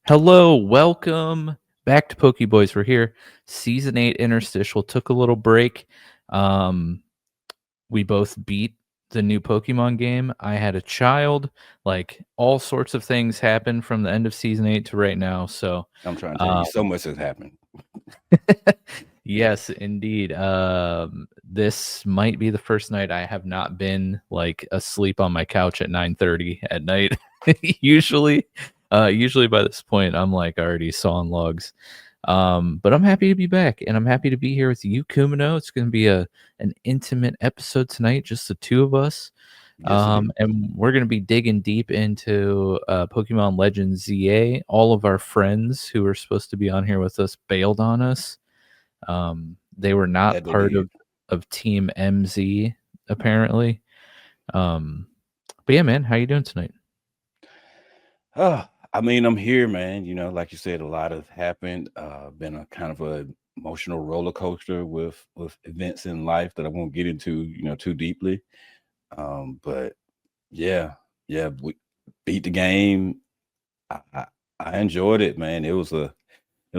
Hello, welcome back to PokéBoys. We're here. Season 8 Interstitial took a little break. Um, we both beat the new Pokemon game. I had a child. Like all sorts of things happened from the end of season 8 to right now. So, I'm trying to tell you, um, so much has happened. yes, indeed. This might be the first night I have not been like asleep on my couch at 9:30 at night. Usually by this point I'm like already sawing logs. But I'm happy to be back and I'm happy to be here with you, Kumano. It's going to be an intimate episode tonight, just the two of us. Yes, it is. And we're going to be digging deep into Pokemon Legends ZA. All of our friends who were supposed to be on here with us bailed on us. They were not That they part did. of Team MZ apparently. Um, but yeah, man, how you doing tonight? I mean, I'm here, man. Like you said, a lot has happened. Been a kind of a emotional roller coaster with events in life that I won't get into, too deeply. But yeah, we beat the game. I, I, I enjoyed it, man. It was a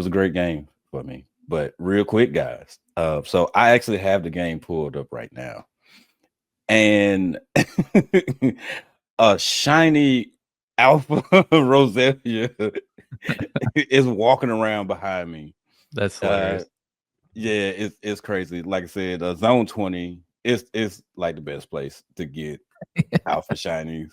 great game for me. But real quick, guys. So I actually have the game pulled up right now, and a shiny alpha Roselia is walking around behind me. That's Uh, hilarious. yeah, it's crazy. Like I said, Zone 20 is like the best place to get alpha shinies.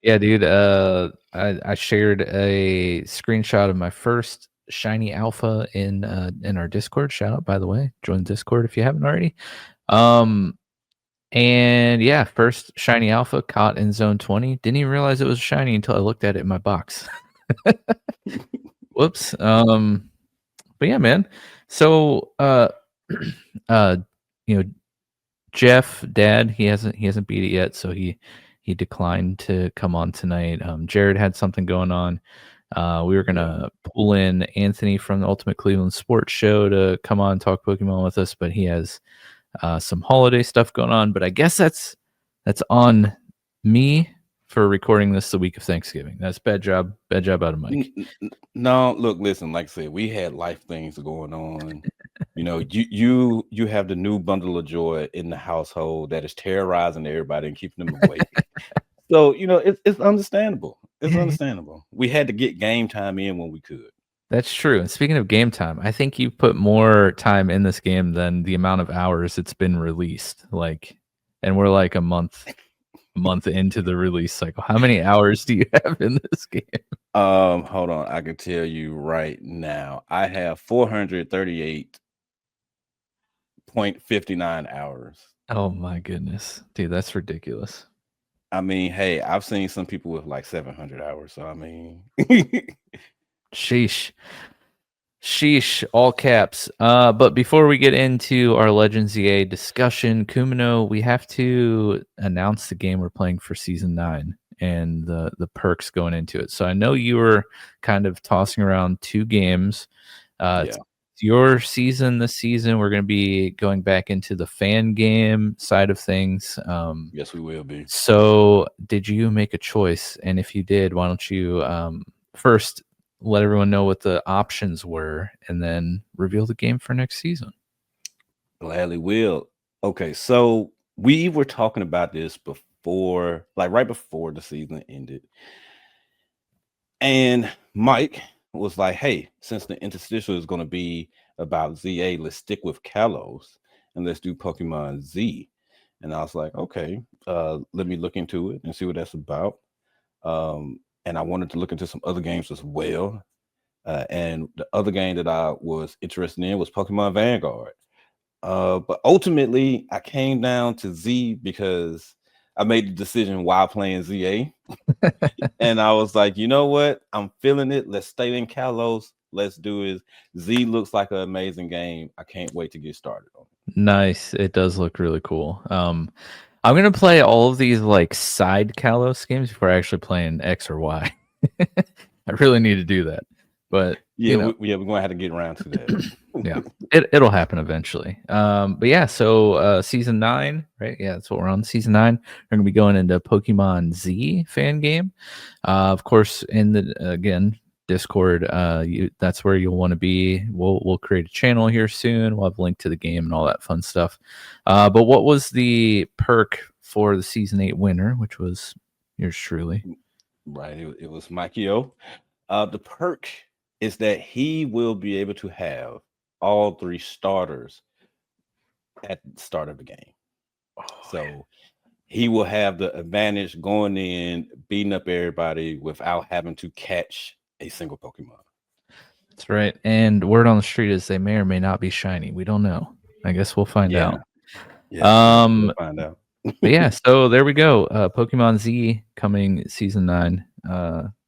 Yeah, dude. I shared a screenshot of my first shiny alpha in our Discord. Shout out, by the way. Join Discord if you haven't already. Um, and yeah, first shiny alpha caught in zone 20. Didn't even realize it was shiny until I looked at it in my box. Whoops. But yeah, man. So uh you know, Jeff, Dad, he hasn't beat it yet, so he declined to come on tonight. Jared had something going on. We were Yeah. gonna pull in Anthony from the Ultimate Cleveland Sports Show to come on and talk Pokemon with us, but he has some holiday stuff going on. But I guess that's on me for recording this the week of Thanksgiving. That's bad job out of Mike. No, look, listen, like I said, we had life things going on. You have the new bundle of joy in the household that is terrorizing everybody and keeping them awake. So, it's understandable. It's understandable. We had to get game time in when we could. That's true. And speaking of game time, I think you put more time in this game than the amount of hours it's been released. Like, and we're like a month into the release cycle. How many hours do you have in this game? Hold on. I can tell you right now. I have 438.59 hours. Oh my goodness, dude, that's ridiculous. I mean, hey, I've seen some people with like 700 hours. So I mean, Sheesh. Sheesh, all caps. But before we get into our Legends EA discussion, Kumino, we have to announce the game we're playing for season 9 and the perks going into it. So I know you were kind of tossing around two games. It's yeah. your season this season. We're going to be going back into the fan game side of things. Yes, we will be. So did you make a choice? And if you did, why don't you first let everyone know what the options were and then reveal the game for next season? Gladly will. Okay, so we were talking about this before, like right before the season ended. And Mike was like, hey, since the interstitial is going to be about ZA, let's stick with Kalos and let's do Pokemon Z. And I was like, okay, let me look into it and see what that's about. And I wanted to look into some other games as well. And the other game that I was interested in was Pokemon Vanguard. But ultimately, I came down to Z because I made the decision while playing ZA. And I was like, you know what? I'm feeling it. Let's stay in Kalos. Let's do it. Z looks like an amazing game. I can't wait to get started on it. Nice. It does look really cool. I'm gonna play all of these like side Kalos games before actually playing X or Y. I really need to do that, but Yeah, we're going to have to get around to that. yeah, it'll happen eventually. But yeah, so season 9, right? Yeah, that's what we're on. Season 9. We're gonna be going into Pokemon Z fan game. Of course, in the again, Discord. That's where you'll want to be. We'll create a channel here soon. We'll have a link to the game and all that fun stuff. But what was the perk for the season 8 winner, which was yours truly? Right. It was Mikey O. The perk is that he will be able to have all 3 starters at the start of the game. So he will have the advantage going in, beating up everybody without having to catch a single Pokemon. That's right. And word on the street is they may or may not be shiny. We don't know. I guess we'll find Yeah. out. Yeah. We'll find out. But yeah, so there we go. Pokemon Z coming season 9,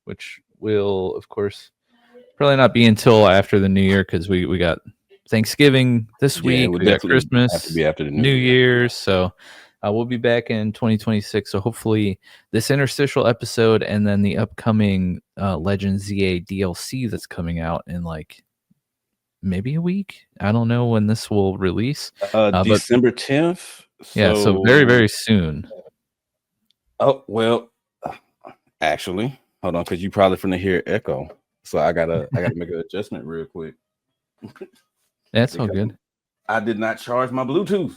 which will, of course, probably not be until after the new year because we got Thanksgiving this Yeah, it week. would We got definitely have to Christmas, be after the New New Year. Year's. So we'll be back in 2026. So hopefully this interstitial episode and then the upcoming Legends ZA DLC that's coming out in like maybe a week. I don't know when this will release. But December 10th. yeah, so very, So, very soon. oh, well, actually, hold on, because you probably finna hear echo. So I gotta make an adjustment real quick. That's all Because good. I did not charge my Bluetooth.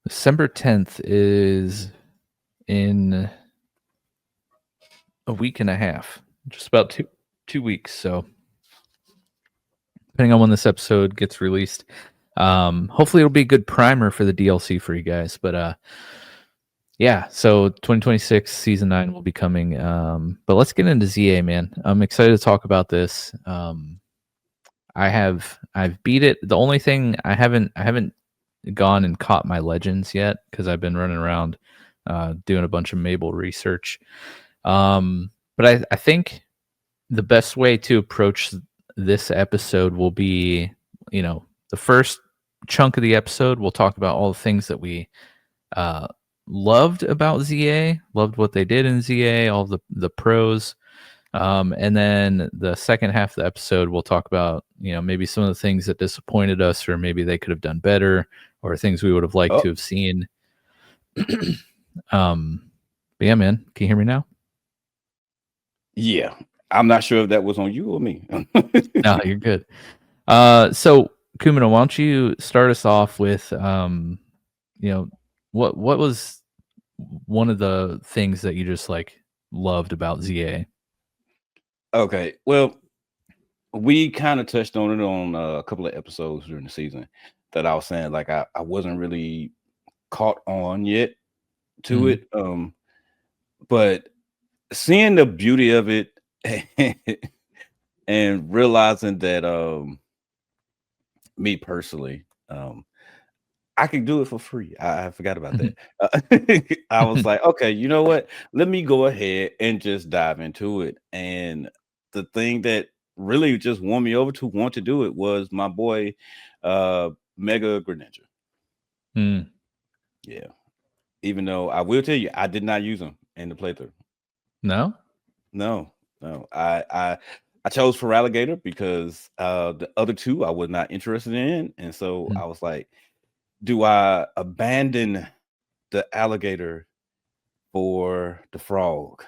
December 10th is in a week and a half, just about two weeks. So depending on when this episode gets released, hopefully it'll be a good primer for the DLC for you guys. But yeah, so 2026 season 9 will be coming. But let's get into ZA, man. I'm excited to talk about this. I've beat it. The only thing I haven't gone and caught my legends yet because I've been running around doing a bunch of Mabel research. But I think the best way to approach this episode will be, the first chunk of the episode, we'll talk about all the things that we loved about ZA, loved what they did in ZA, all the pros. And then the second half of the episode, we'll talk about, maybe some of the things that disappointed us, or maybe they could have done better, or things we would have liked to Oh, have seen. But yeah, man, can you hear me now? yeah. I'm not sure if that was on you or me. No, you're good. So Kumano, why don't you start us off with, what was one of the things that you just like loved about ZA? Okay. Well, we kind of touched on it on a couple of episodes during the season that I was saying like I wasn't really caught on yet to Mhm. it. But seeing the beauty of it and realizing that me personally, I could do it for free. I forgot about that. I was like, okay, you know what? Let me go ahead and just dive into it. And the thing that really just won me over to want to do it was my boy, Mega Greninja. Mm. Yeah. Even though I will tell you, I did not use him in the playthrough. No? No, no. I chose for alligator because the other two I was not interested in. And so Mm. I was like, do I abandon the alligator for the frog?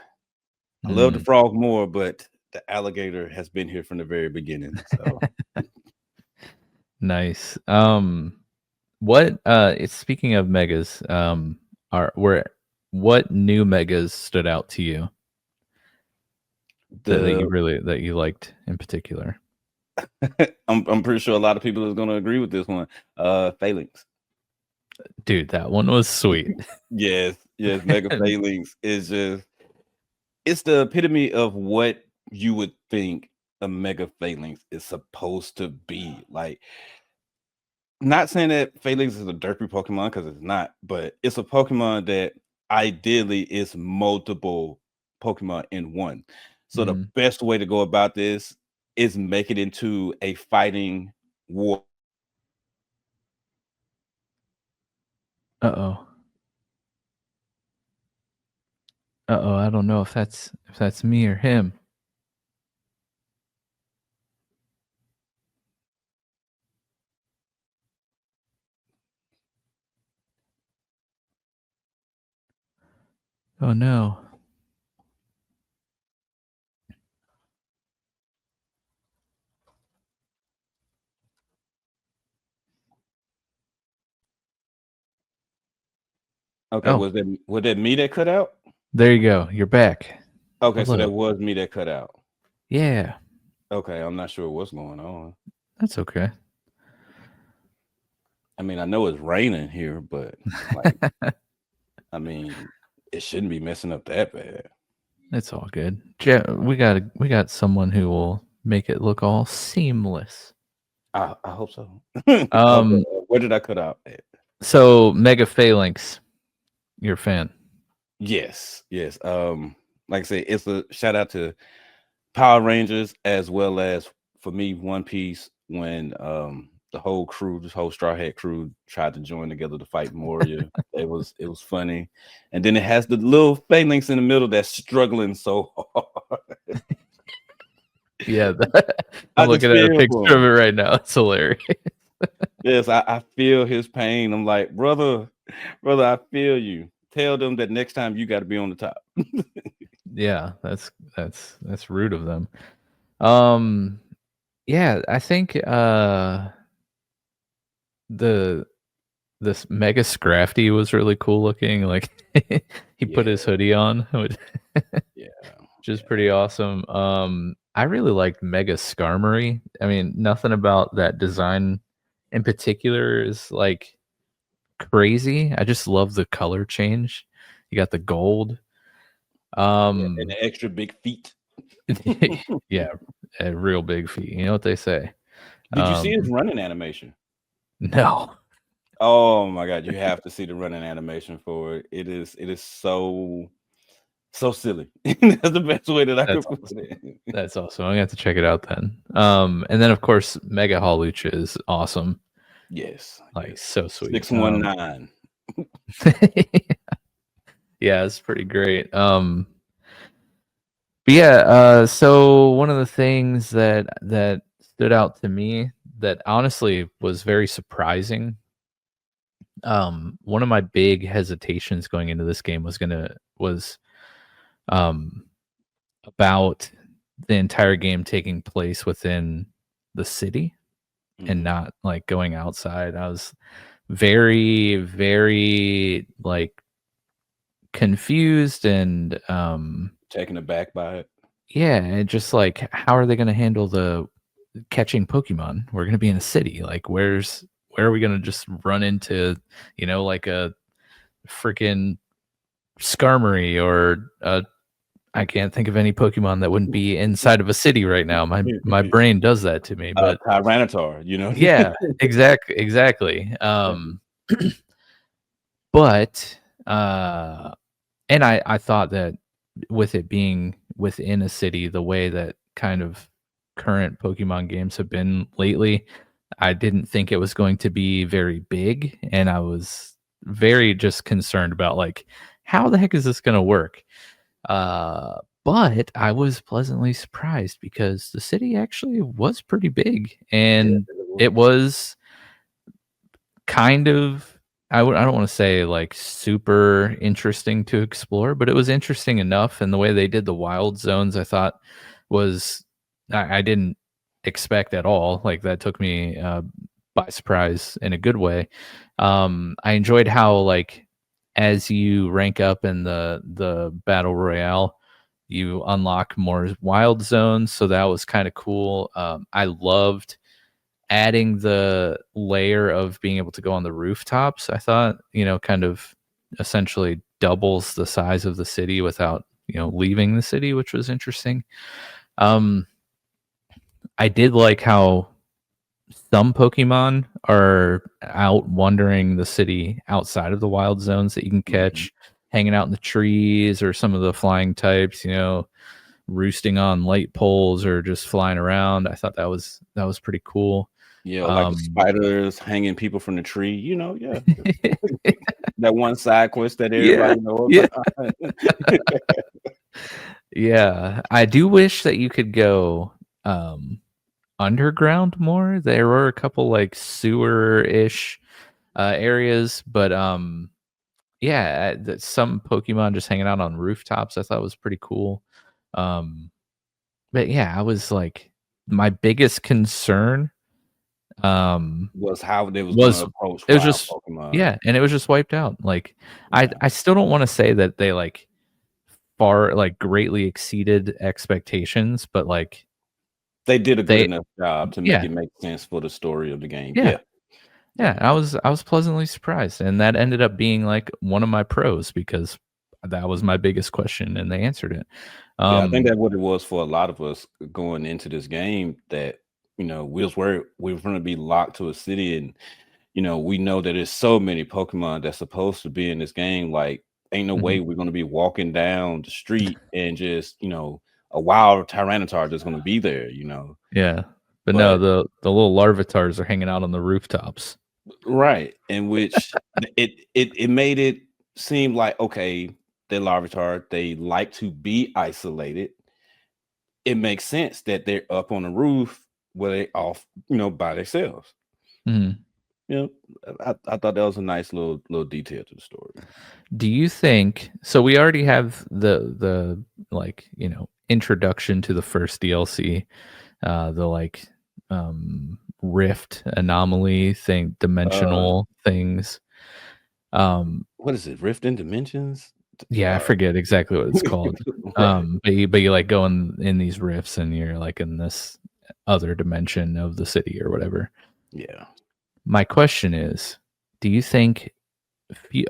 I love the Mm. frog more, but the alligator has been here from the very beginning. So Nice. What it's speaking of megas, what new megas stood out to you the that you liked in particular? I'm pretty sure a lot of people is gonna agree with this one. Phalanx. Dude, that one was sweet. Yes, yes, Mega Phalanx is just it's the epitome of what you would think a Mega Phalanx is supposed to be. Like, not saying that Phalanx is a derpy Pokemon because it's not, but it's a Pokemon that ideally is multiple Pokemon in one. So the Mhm. best way to go about this is make it into a fighting war. Uh-oh. Uh-oh, I don't know if that's me or him. Oh no. Okay, Oh, was that me that cut out? there you go. You're back. Okay, so that Hello. was me that cut out. Yeah, Okay, I'm not sure what's going on. that's okay. I mean, I know it's raining here, but like, I mean, it shouldn't be messing up that bad. It's all good. We got someone who will make it look all seamless. I hope so. Okay, Um, where did I cut out at? so Mega Phalanx, you're a fan. Yes, yes. Like I say, it's a shout out to Power Rangers as well as for me One Piece when the whole crew, this whole Straw Hat crew tried to join together to fight Moria. It was funny. And then it has the little phalanx in the middle that's struggling so hard. Yeah, I I'm just looking at a feel picture for of him. it right now. It's hilarious. Yes, I feel his pain. I'm like, brother, I feel you. Tell them that next time you got to be on the top. Yeah, that's rude of them. Um, yeah, I think the this Mega Scrafty was really cool looking. Like he put Yeah, his hoodie on, which yeah, is yeah. pretty awesome. I really liked Mega Skarmory. I mean, nothing about that design in particular is like crazy. I just love the color change. You got the gold. Yeah, and Um, the extra big feet. yeah, a real big feat. You know what they say. Did you see his Um, running animation? no, Oh my god, you have to see the running animation for it. It is so silly. That's the best way that I that's could put awesome. it. That's awesome. I'm gonna have to check it out then. And then of course Mega Hawlucha is awesome. Yes, Like yes. so sweet. 619. Yeah, it's pretty great. But yeah, so one of the things that stood out to me that honestly was very surprising. One of my big hesitations going into this game was um about the entire game taking place within the city and Mhm. not like going outside. I was very, very like confused and Taken aback by it. yeah, and just like how are they gonna handle the catching Pokemon? We're gonna be in a city. Like where are we gonna just run into, like a freaking Skarmory or a I can't think of any Pokemon that wouldn't be inside of a city right now. My brain does that to me, but Tyranitar, you know? yeah, exactly. But and I thought that with it being within a city, the way that kind of current Pokemon games have been lately, I didn't think it was going to be very big, and I was very just concerned about like how the heck is this going to work? But I was pleasantly surprised because the city actually was pretty big, Yeah, and it it was. was kind of I don't wanna say, like, super interesting to explore, but it was interesting enough, and the way they did the wild zones, I thought was I didn't expect at all, like, that took me, by surprise in a good way. I enjoyed how, like, as you rank up in the battle royale, you unlock more wild zones, so that was kinda cool. I loved adding the layer of being able to go on the rooftops. I thought, kind of essentially doubles the size of the city without, leaving the city, which was interesting. Um, I did like how some Pokemon are out wandering the city outside of the wild zones that you can Mhm. catch, hanging out in the trees, or some of the flying types, roosting on light poles or just flying around. I thought that was pretty cool. Yeah, like the Um, spiders hanging people from the tree, yeah. That one side quest that yeah, everybody knows yeah, about. yeah. I do wish that you could go underground more. There were a couple like sewer-ish areas, but yeah, some Pokemon just hanging out on rooftops I thought was pretty cool. Um, but yeah, I was like, my biggest concern Was how they was going to was approach it was wild just Pokemon. yeah, and it was just wiped out. Like Yeah. I still don't want to say that they like far like greatly exceeded expectations, but like They did a good they enough job to make yeah, it make sense for the story of the game. yeah. Yeah. Yeah. Yeah, I was pleasantly surprised, and that ended up being, like, one of my pros because that was my biggest question, and they answered it. Yeah, I think Um that's what it was for a lot of us going into this game that, we was worried we were gonna be locked to a city and, we know that there's so many Pokemon that's supposed to be in this game, like, ain't no mhm, way we're gonna be walking down the street and just, a wild Tyranitar just gonna be there. yeah. But no, But the little Larvitars are hanging out on the rooftops. right, in which it made it seem like, okay, they're Larvitar, they like to be isolated. It makes sense that they're up on the roof where they off, by themselves. Mhm. You know, I thought that was a nice little detail to the story. Do you think so we already have the, like, introduction to the first DLC, the, like, rift anomaly thing, Uh, dimensional things. Um what is it? Rift in Dimensions? Yeah, I Uh, forget exactly what it's called. right. But you, like, go in these rifts and you're, like, in this other dimension of the city or whatever. Yeah. My question is, do you think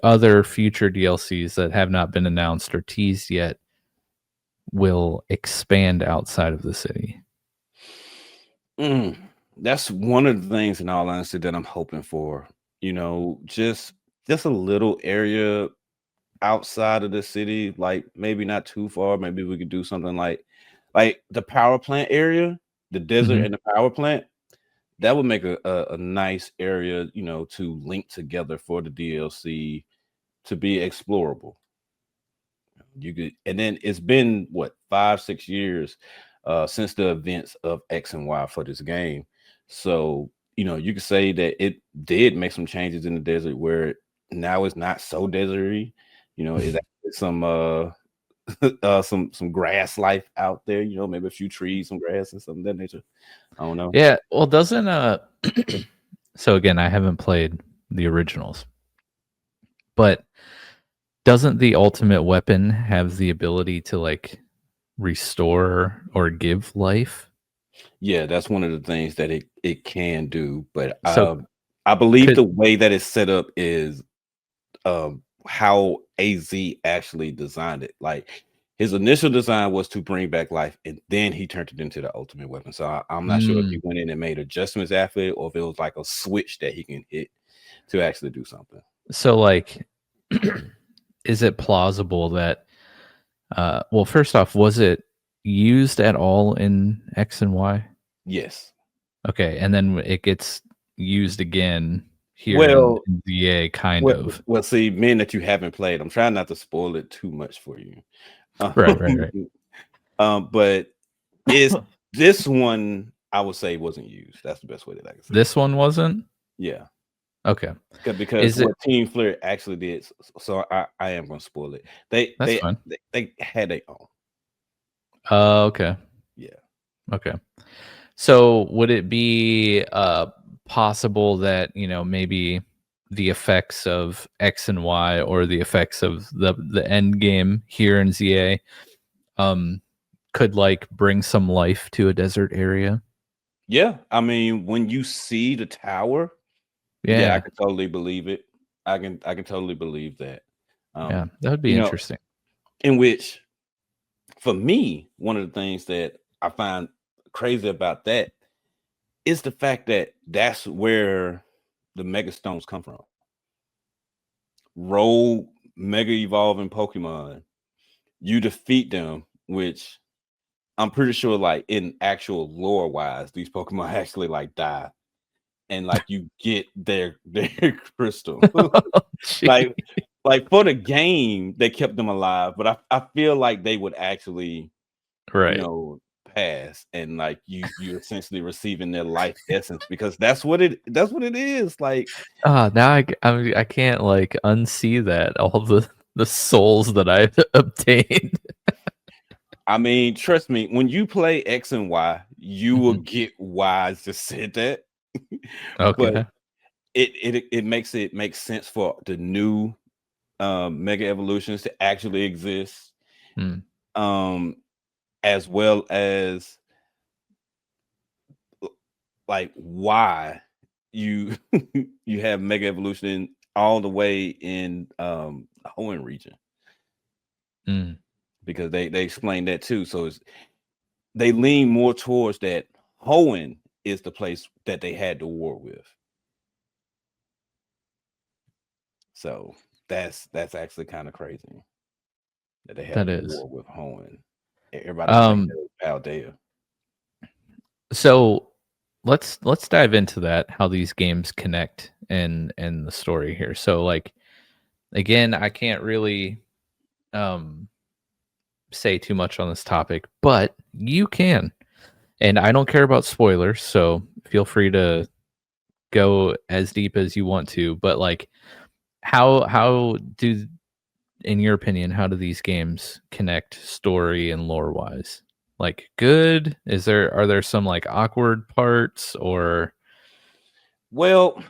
other future DLCs that have not been announced or teased yet will expand outside of the city? Mm, that's one of the things, in all honesty, that I'm hoping for. Just a little area outside of the city, like maybe not too far. Maybe we could do something like the power plant area, the desert Mhm. and the power plant. That would make a nice area, to link together for the DLC to be explorable. You could, and then it's been what 5-6 years since the events of X and Y for this game. So you could say that it did make some changes in the desert where now it's not so deserty. It's actually some some grass life out there. Maybe a few trees, some grass, and something of that nature. I don't know. Yeah, well, doesn't, so again, I haven't played the originals, but doesn't the ultimate weapon have the ability to, like, restore or give life? Yeah, that's one of the things that it can do, but So I believe could the way that it's set up is how AZ actually designed it. Like his initial design was to bring back life, and then he turned it into the ultimate weapon. So I'm not sure if he mm, went in and made adjustments after it, or if it was like a switch that he can hit to actually do something. so, like, is it plausible that, well, first off, was it used at all in X and Y? Yes. Okay, and then it gets used again here Well, in ZA, kind well, of. well, see, men that you haven't played, I'm trying not to spoil it too much for you. Right, right, right. But is this one I would say wasn't used. That's the best way that I can say it. This one wasn't? Yeah. Okay. Because Is it what Team Flirt actually did, so I am gonna spoil it. They That's they fine. they, they had their own. Okay, Yeah. okay. So, would it be, possible that, maybe the effects of X and Y or the effects of the end game here in ZA, um, could, like, bring some life to a desert area? Yeah. I mean, when you see the tower, yeah, I Yeah, can totally believe it. I can totally believe that. yeah, Um, that would be you know, interesting. in which for me, one of the things that I find crazy about that is the fact that that's where the mega stones come from. Roll mega evolving Pokemon, you defeat them, which I'm pretty sure, like in actual lore wise, these Pokemon actually like die, and like you get their crystal. Oh, gee. like like for the game, they kept them alive, but I feel like they would actually, you Right. know, pass, and like you essentially receiving their life essence because that's what it is. Like, Now I can't, like, unsee that, all the souls that I've obtained. I mean, trust me, when you play X and Y, you will Mhm. get why I just said that. But Okay. it makes it make sense for the new mega evolutions to actually exist, Mm, um, as well as like why you you have mega evolution all the way in Hoenn region, mm. because they explain that too. So they lean more towards that Hoenn is the place that they had the war with. So that's actually kind of crazy that they had a That is. war with Hoenn. Everybody was thinking Um, it was Paldea. so let's dive into that, how these games connect and the story here. So like again, I can't really um say too much on this topic, but you can. And I don't care about spoilers, so feel free to go as deep as you want to, but like how do in your opinion, how do these games connect story and lore wise? Like good? Are there some like awkward parts or Well,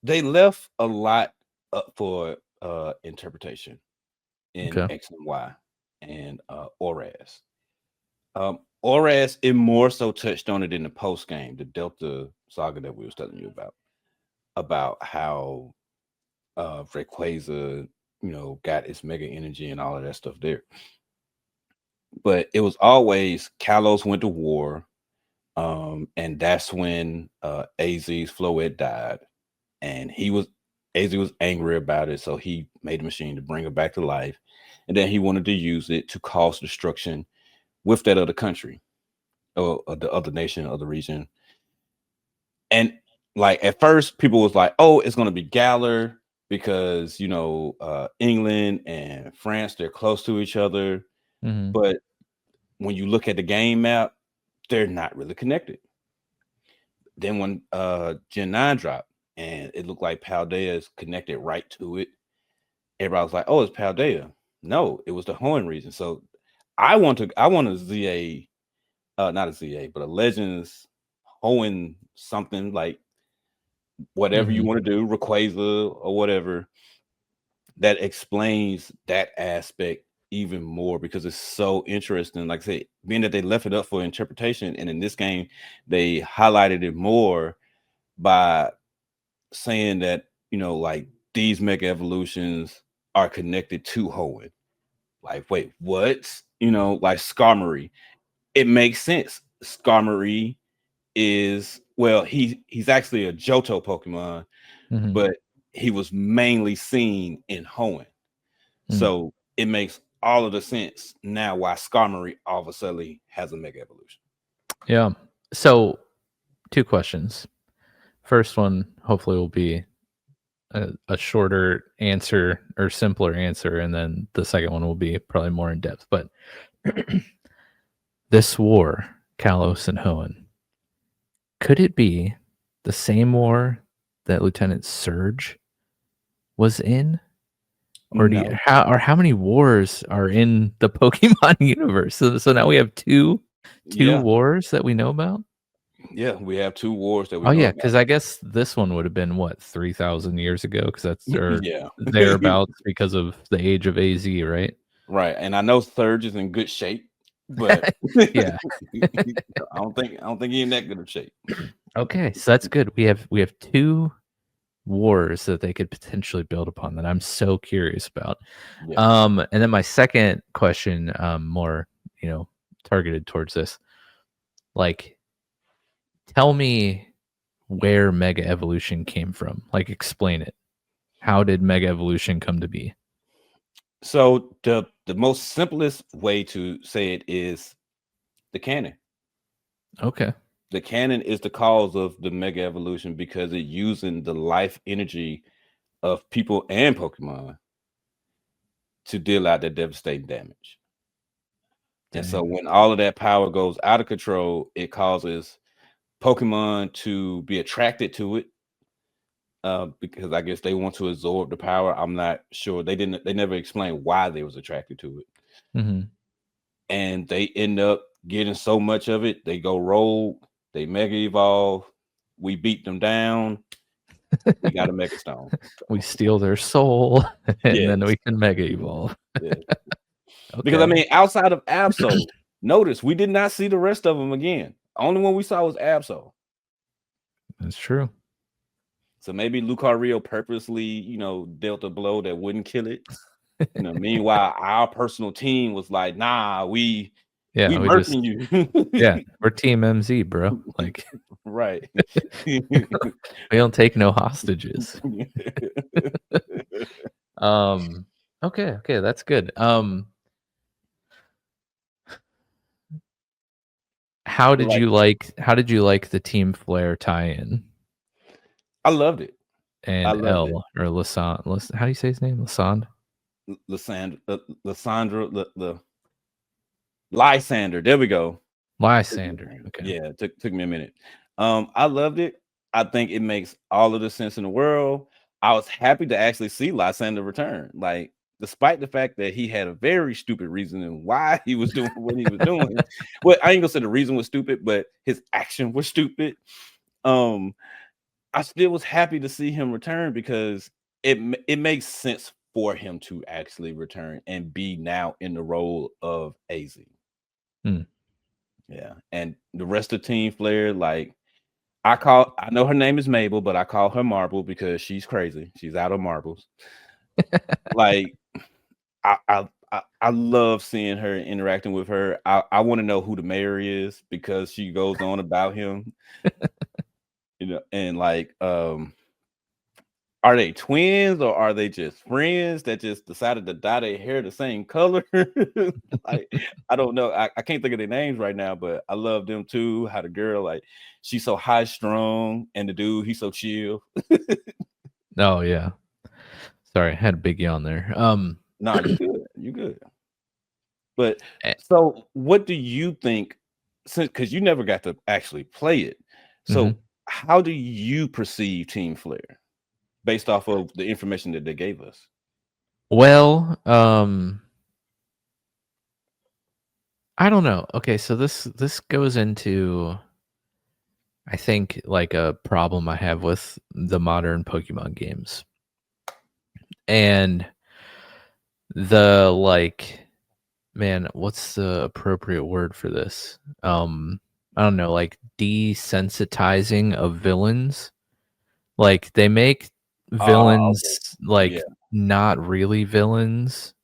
they left a lot up for interpretation in okay. X and Y and Oras. Oras, it more so touched on it in the post game, the Delta saga that we was telling you about how Rayquaza, got its mega energy and all of that stuff there. But it was always Kalos went to war, and that's when AZ's Floette died, and AZ was angry about it, so he made a machine to bring her back to life, and then he wanted to use it to cause destruction with that other country or the other nation or the region. And like at first, people was like, "Oh, it's gonna be Galar because England and France, they're close to each other." Mhm. But when you look at the game map, they're not really connected. Then when Gen 9 dropped and it looked like Paldea is connected right to it, everybody was like, "Oh, it's Paldea." No, it was the Hoenn region. So I want a ZA, not a ZA, but a Legends Hoenn something, like whatever you Mhm. want to do, Rayquaza or whatever, that explains that aspect even more, because it's so interesting. Like I say, being that they left it up for interpretation, and in this game they highlighted it more by saying that like these mega evolutions are connected to Hoenn. Like, wait, what? Like Skarmory, it makes sense. Skarmory is, well, he's actually a Johto Pokemon, Mhm. but he was mainly seen in Hoenn. Mm. So it makes all of the sense now why Skarmory all of a sudden has a mega evolution. Yeah. So, 2 questions. First one hopefully will be a shorter answer or simpler answer, and then the second one will be probably more in depth. But this war, Kalos and Hoenn, could it be the same war that Lieutenant Surge was in? Or do you, No. how many wars are in the Pokemon universe? So now we have two Yeah. wars that we know about? Yeah. We have two wars that we Oh, know yeah, about. because I guess this one would have been, what, 3,000 years ago? Because that's or Yeah. thereabouts because of the age of AZ, right? Right. And I know Surge is in good shape, but Yeah. I don't think he's in that good of shape. Okay, so that's good. We have 2 wars that they could potentially build upon that I'm so curious about. Yeah. And then my second question, more, targeted towards this, like, tell me where Mega Evolution came from. Like, explain it. How did Mega Evolution come to be? So the most simplest way to say it is the canon. Okay. The canon is the cause of the mega evolution because it's using the life energy of people and Pokemon to deal out that devastating damage. And so Dang. when all of that power goes out of control, it causes Pokemon to be attracted to it, because I guess they want to absorb the power. I'm not sure. They never explained why they was attracted to it. Mhm. And they end up getting so much of it, they go rogue, they mega evolve, We beat them down. We got a Mega Stone. We steal their soul, and Yeah, then we can Mega Evolve. yeah. Because I Okay, mean, outside of Absol, notice we did not see the rest of them again. Only one we saw was Absol. that's true. So maybe Lucario purposely, dealt a blow that wouldn't kill it. Meanwhile, our personal team was like, "Nah, we Yeah, we just murking you." yeah, we're Team MZ, bro. Like Right. we don't take no hostages. Okay, that's good. How did Like, you like the Team Flare tie-in I loved it. I and loved it. L or Lassand? How do you say his name? Lassand? Lysandra, the Lysander. There we go. Lysander. Okay. Yeah, it took me a minute. I loved it. I think it makes all of the sense in the world. I was happy to actually see Lysander return. Like, despite the fact that he had a very stupid reason and why he was doing what he was doing. Well, I ain't gonna say the reason was stupid, but his action was stupid. I still was happy to see him return because it makes sense for him to actually return and be now in the role of AZ. Hmm. Yeah, and the rest of Team Flare, like I know her name is Mabel, but I call her Marble because she's crazy. She's out of marbles. Like I love seeing her interacting with her. I want to know who the mayor is because she goes on about him. And like are they twins or are they just friends that just decided to dye their hair the same color? Like, I don't know. I can't think of their names right now, but I love them too. How the girl, like, she's so high strung, and the dude, he's so chill. Oh yeah. Sorry, I had a big yawn there. Nah, you good. You good. But eh, so what do you think? Since because you never got to actually play it, mhm. so how do you perceive Team Flare based off of the information that they gave us? Well, I don't know. Okay, so this goes into I think like a problem I have with the modern Pokemon games. And the like man, what's the appropriate word for this? I don't know, like desensitizing of villains. Like they make Okay. villains Yeah. like not really villains.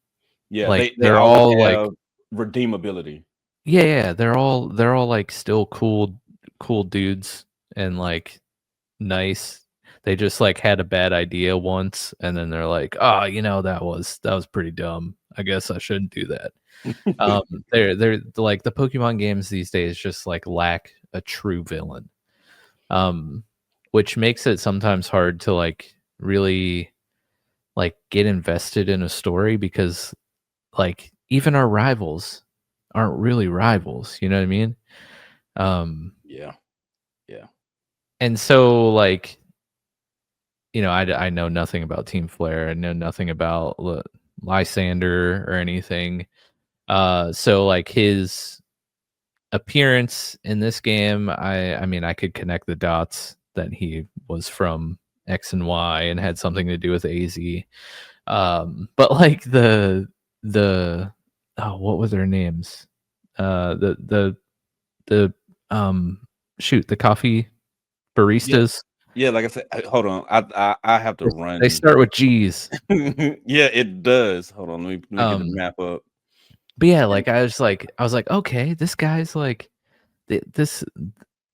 Yeah, Like they they're always all like have redeemability. yeah, they're all like still cool dudes and like nice. They just like had a bad idea once and then they're like, "Oh, that was pretty dumb. I guess I shouldn't do that." Um, they're like the Pokemon games these days just like lack a true villain. Um, which makes it sometimes hard to like really like get invested in a story because like even our rivals aren't really rivals, you know what I mean? Um, Yeah, yeah. and so like, I know nothing about Team Flare. I know nothing about Lysander or anything. So like his appearance in this game, I mean, I could connect the dots that he was from X and Y and had something to do with AZ. But like the oh, what were their names? The shoot, the coffee Yeah, baristas. yeah, like I said, hold on. I have to They run. start with G's. Yeah, it does. Hold on, let me get the Um, map up. but yeah, And, like I was like, okay, this guy's like this.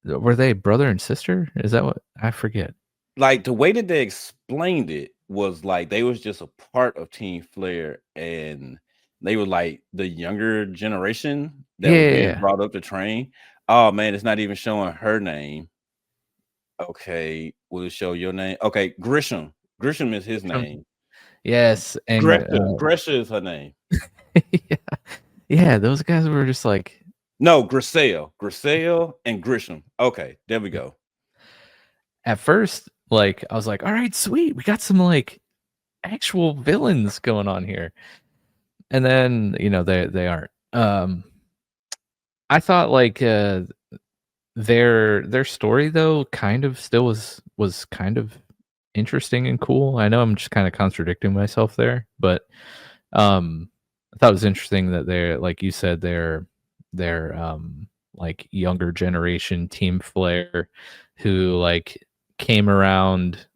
Were they brother and sister? Is that what I forget? like, the way that they explained it was like they was just a part of Team Flare, and they were like the younger generation that Yeah, was yeah, being yeah. brought up to train. Oh man, it's not even showing her name. Okay, will it show your name? Okay, Grisham. Grisham is his name. Yes, and Gresha is her name. yeah, yeah, those guys were just like No, Grisale and Grisham. Okay, there we go. at first, like I was like, all right, sweet, we got some like actual villains going on here, and then they aren't. I thought like their story though kind of still was kind of interesting and cool. I know I'm just kind of contradicting myself there, but I thought it was interesting that they're like you said they're like younger generation Team Flare who like came around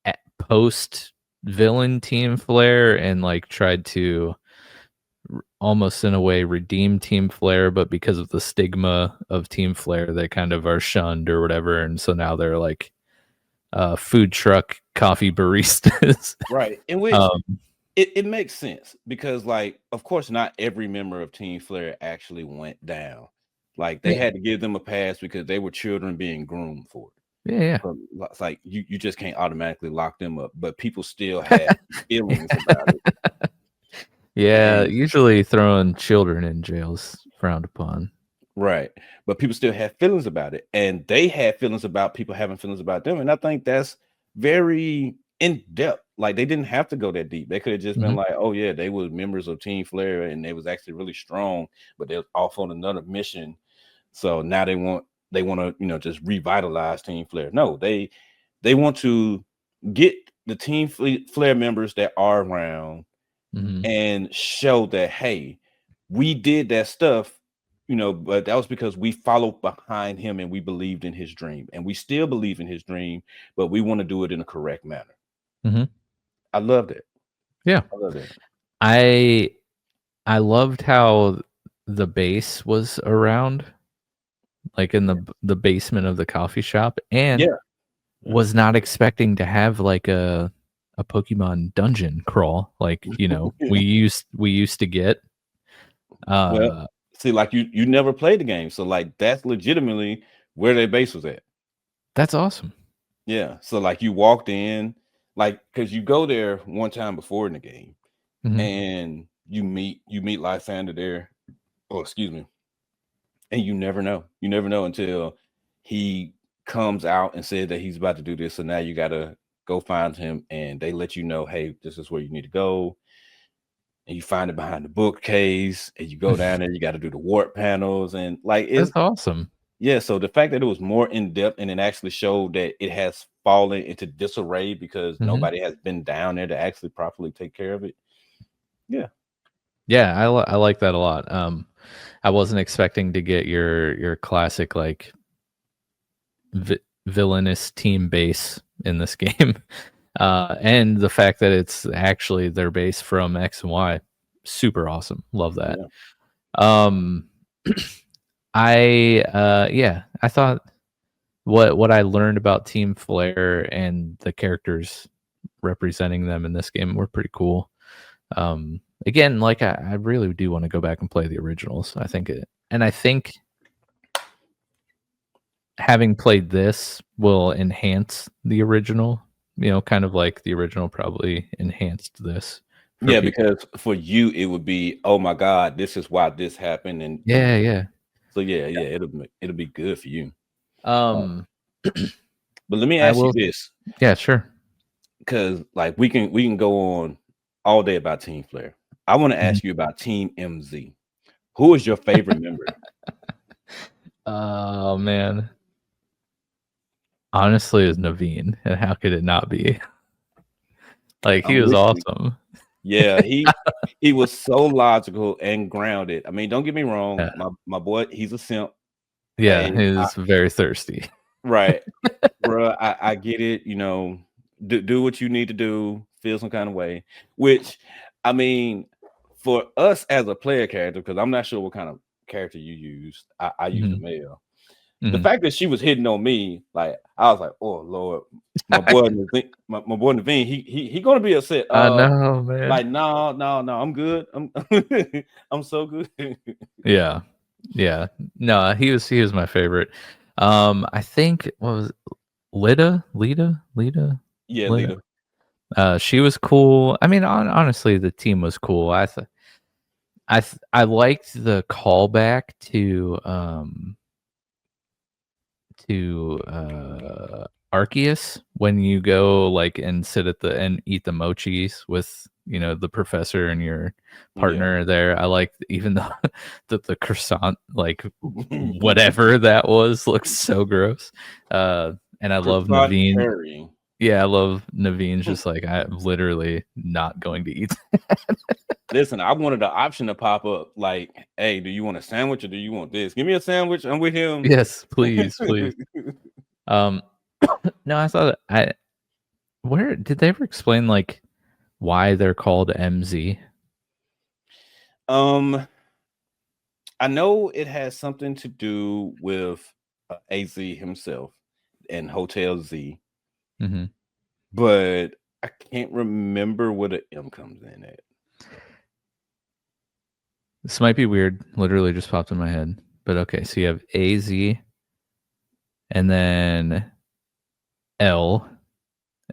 at post villain Team Flare and like tried to almost in a way redeem Team Flare, but because of the stigma of Team Flare, they kind of are shunned or whatever, and so now they're like food truck coffee baristas. Right. In which um, it makes sense because, like, of course, not every member of Team Flare actually went down. Like, they yeah, had to give them a pass because they were children being groomed for it. yeah, So, it's like you just can't automatically lock them up, but people still had feelings about it. yeah. And Usually throwing children in jails frowned upon. right, but people still have feelings about it, and they had feelings about people having feelings about them, and I think that's very in depth. Like, they didn't have to go that deep. They could have just been Hmm. like, "Oh yeah, they were members of Team Flare, and they was actually really strong, but they're off on another mission. So now they want to just revitalize Team Flare." No, they want to get the Flare members that are around Hmm. and show that, hey, we did that stuff, but that was because we followed behind him and we believed in his dream, and we still believe in his dream, but we want to do it in a correct manner. Hmm. I loved it. Yeah, I love it. I I loved how the base was around, like in the basement of the coffee shop, and Yeah. Yeah. was not expecting to have like a Pokemon dungeon crawl like, we used to get. Well, Uh, see, like you never played the game, so like that's legitimately where their base was at. that's awesome. Yeah. So like you walked in, like because you go there one time before in the game, Mhm, and you meet Lysander there. Oh, excuse me. And you never know. You never know until he comes out and said that he's about to do this. So now you gotta go find him, and they let you know, hey, this is where you need to go. And you find it behind the bookcase, and you go down there. You got to do the warp panels, and like that's it's awesome. yeah. So the fact that it was more in depth and it actually showed that it has fallen into disarray because Mhm. nobody has been down there to actually properly take care of it. Yeah, Yeah, I like that a lot. I wasn't expecting to get your classic, like, villainous team base in this game, and the fact that it's actually their base from X and Y, super awesome, love that. yeah, Um, yeah, I thought what I learned about Team Flare and the characters representing them in this game were pretty cool. Again, like I really do want to go back and play the originals. I think having played this will enhance the original. Kind of like the original probably enhanced this for yeah. people. Because for you, it would be, oh my God, this is why this happened, and Yeah, yeah. so yeah, yeah. It'll be good for you. Uh, Um, but let me I ask you will. this, Yeah, sure. because like we can go on all day about Team Flare. I want to Mhm. ask you about Team MZ. Who is your favorite member? Oh man, honestly, is Naveen, and how could it not be? Like he I'm was with you. awesome. Yeah, he was so logical and grounded. I mean, don't get me wrong, Yeah, my boy, he's a simp. yeah, Hey, he was very thirsty. right, bro. I get it. Do what you need to do. Feel some kind of way. Which, I mean, for us as a player character, because I'm not sure what kind of character you used. I used a Mhm, male. The mhm. fact that she was hitting on me, like I was like, oh Lord, my boy Naveen, he gonna be upset. I know, man. Like no, no, no, I'm good. I'm I'm so good. Yeah. Yeah. No, he was my favorite. I think what was it? Yeah, Lita. leader. She was cool. I mean, honestly, the team was cool. I liked the callback to Arceus when you go like and sit at the and eat the mochis with the professor and your Yeah. partner there. I like even though the croissant like whatever that was looks so gross. And I love Croissant Naveen. curry. Yeah, I love Naveen's just like I'm literally not going to eat. Listen, I wanted the option to pop up like, hey, do you want a sandwich or do you want this? Give me a sandwich. I'm with him. Yes, please, please. No, I thought where did they ever explain like why they're called MZ? I know it has something to do with AZ himself and Hotel Z, Mm-hmm. but I can't remember where the M comes in at. This might be weird. Literally just popped in my head. But okay, so you have AZ and then L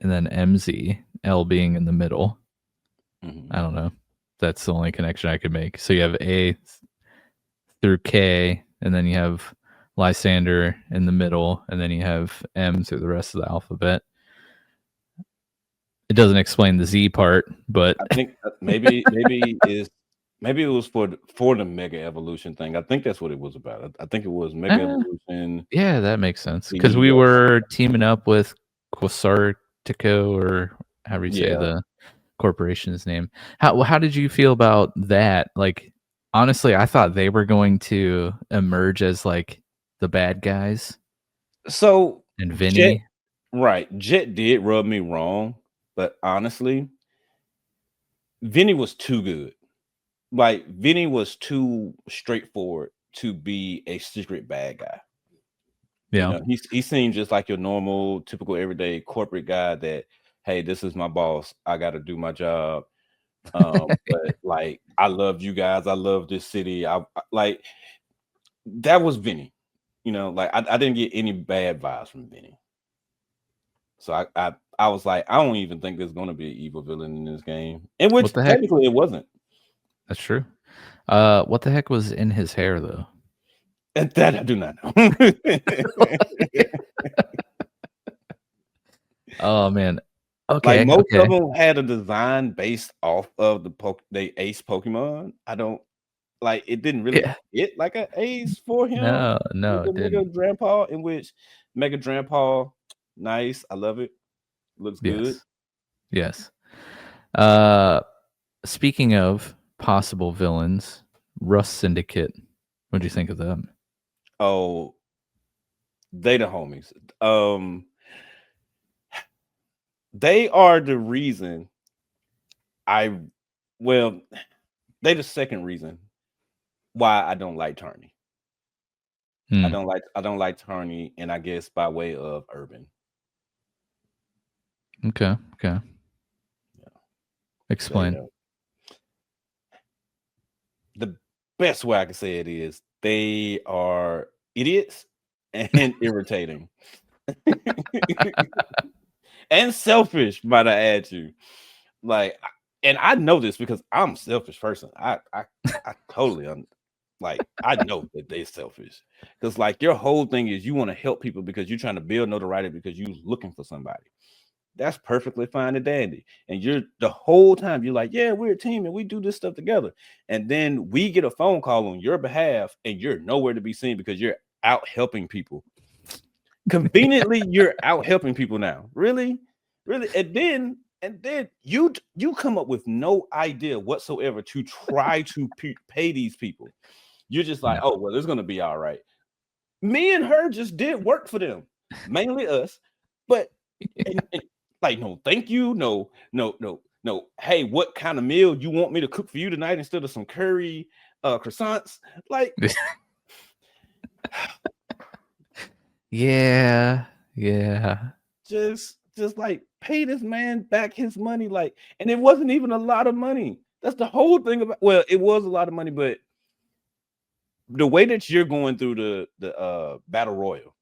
and then MZ, L being in the middle. Mm-hmm. I don't know. That's the only connection I could make. So you have A through K, and then you have Lysander in the middle, and then you have M through the rest of the alphabet. It doesn't explain the Z part, but I think maybe it was for the mega evolution thing. I think that's what it was about. I think it was mega evolution. Yeah, that makes sense because we were teaming up with Quasartico, or however you say the corporation's name. How did you feel about that? Like, honestly, I thought they were going to emerge as like the bad guys. So and Vinny, Jet did rub me wrong, but honestly, Vinny was too good. Like Vinny was too straightforward to be a secret bad guy. Yeah, he seemed just like your normal, typical, everyday corporate guy that, hey, this is my boss. I got to do my job. But like, I love you guys. I love this city. I like that was Vinny. Like I didn't get any bad vibes from Vinny. So I was like, I don't even think there's gonna be an evil villain in this game, in which technically it wasn't. That's true. What the heck was in his hair though? And that I do not know. Oh man. Okay. Like most of them had a design based off of the ace Pokemon. I don't like it didn't really hit like an ace for him. No, the Mega Grandpa, in which Mega Grandpa, nice. I love it. Looks good. Yes. Speaking of possible villains, Rust Syndicate. What do you think of them? Oh, they the homies. They are the reason they the second reason why I don't like Turney. I don't like Turney, and I guess by way of Urban. Okay. Yeah. Explain. So, the best way I can say it is they are idiots and irritating. And selfish, might I add to. Like, and I know this because I'm a selfish person. I totally I know that they're selfish. Because like your whole thing is you want to help people because you're trying to build notoriety because you're looking for somebody. That's perfectly fine and dandy. And you're the whole time you're like, yeah, we're a team and we do this stuff together. And then we get a phone call on your behalf and you're nowhere to be seen because you're out helping people. Conveniently, you're out helping people now. Really? And then you come up with no idea whatsoever to try to pay these people. You're just like, oh, well, it's gonna be all right. Me and her just did work for them, mainly us. But and like, no, thank you. No. Hey, what kind of meal you want me to cook for you tonight instead of some curry croissants? Like, yeah. Just like pay this man back his money, like, and it wasn't even a lot of money. That's the whole thing about. Well, it was a lot of money, but the way that you're going through the battle royal,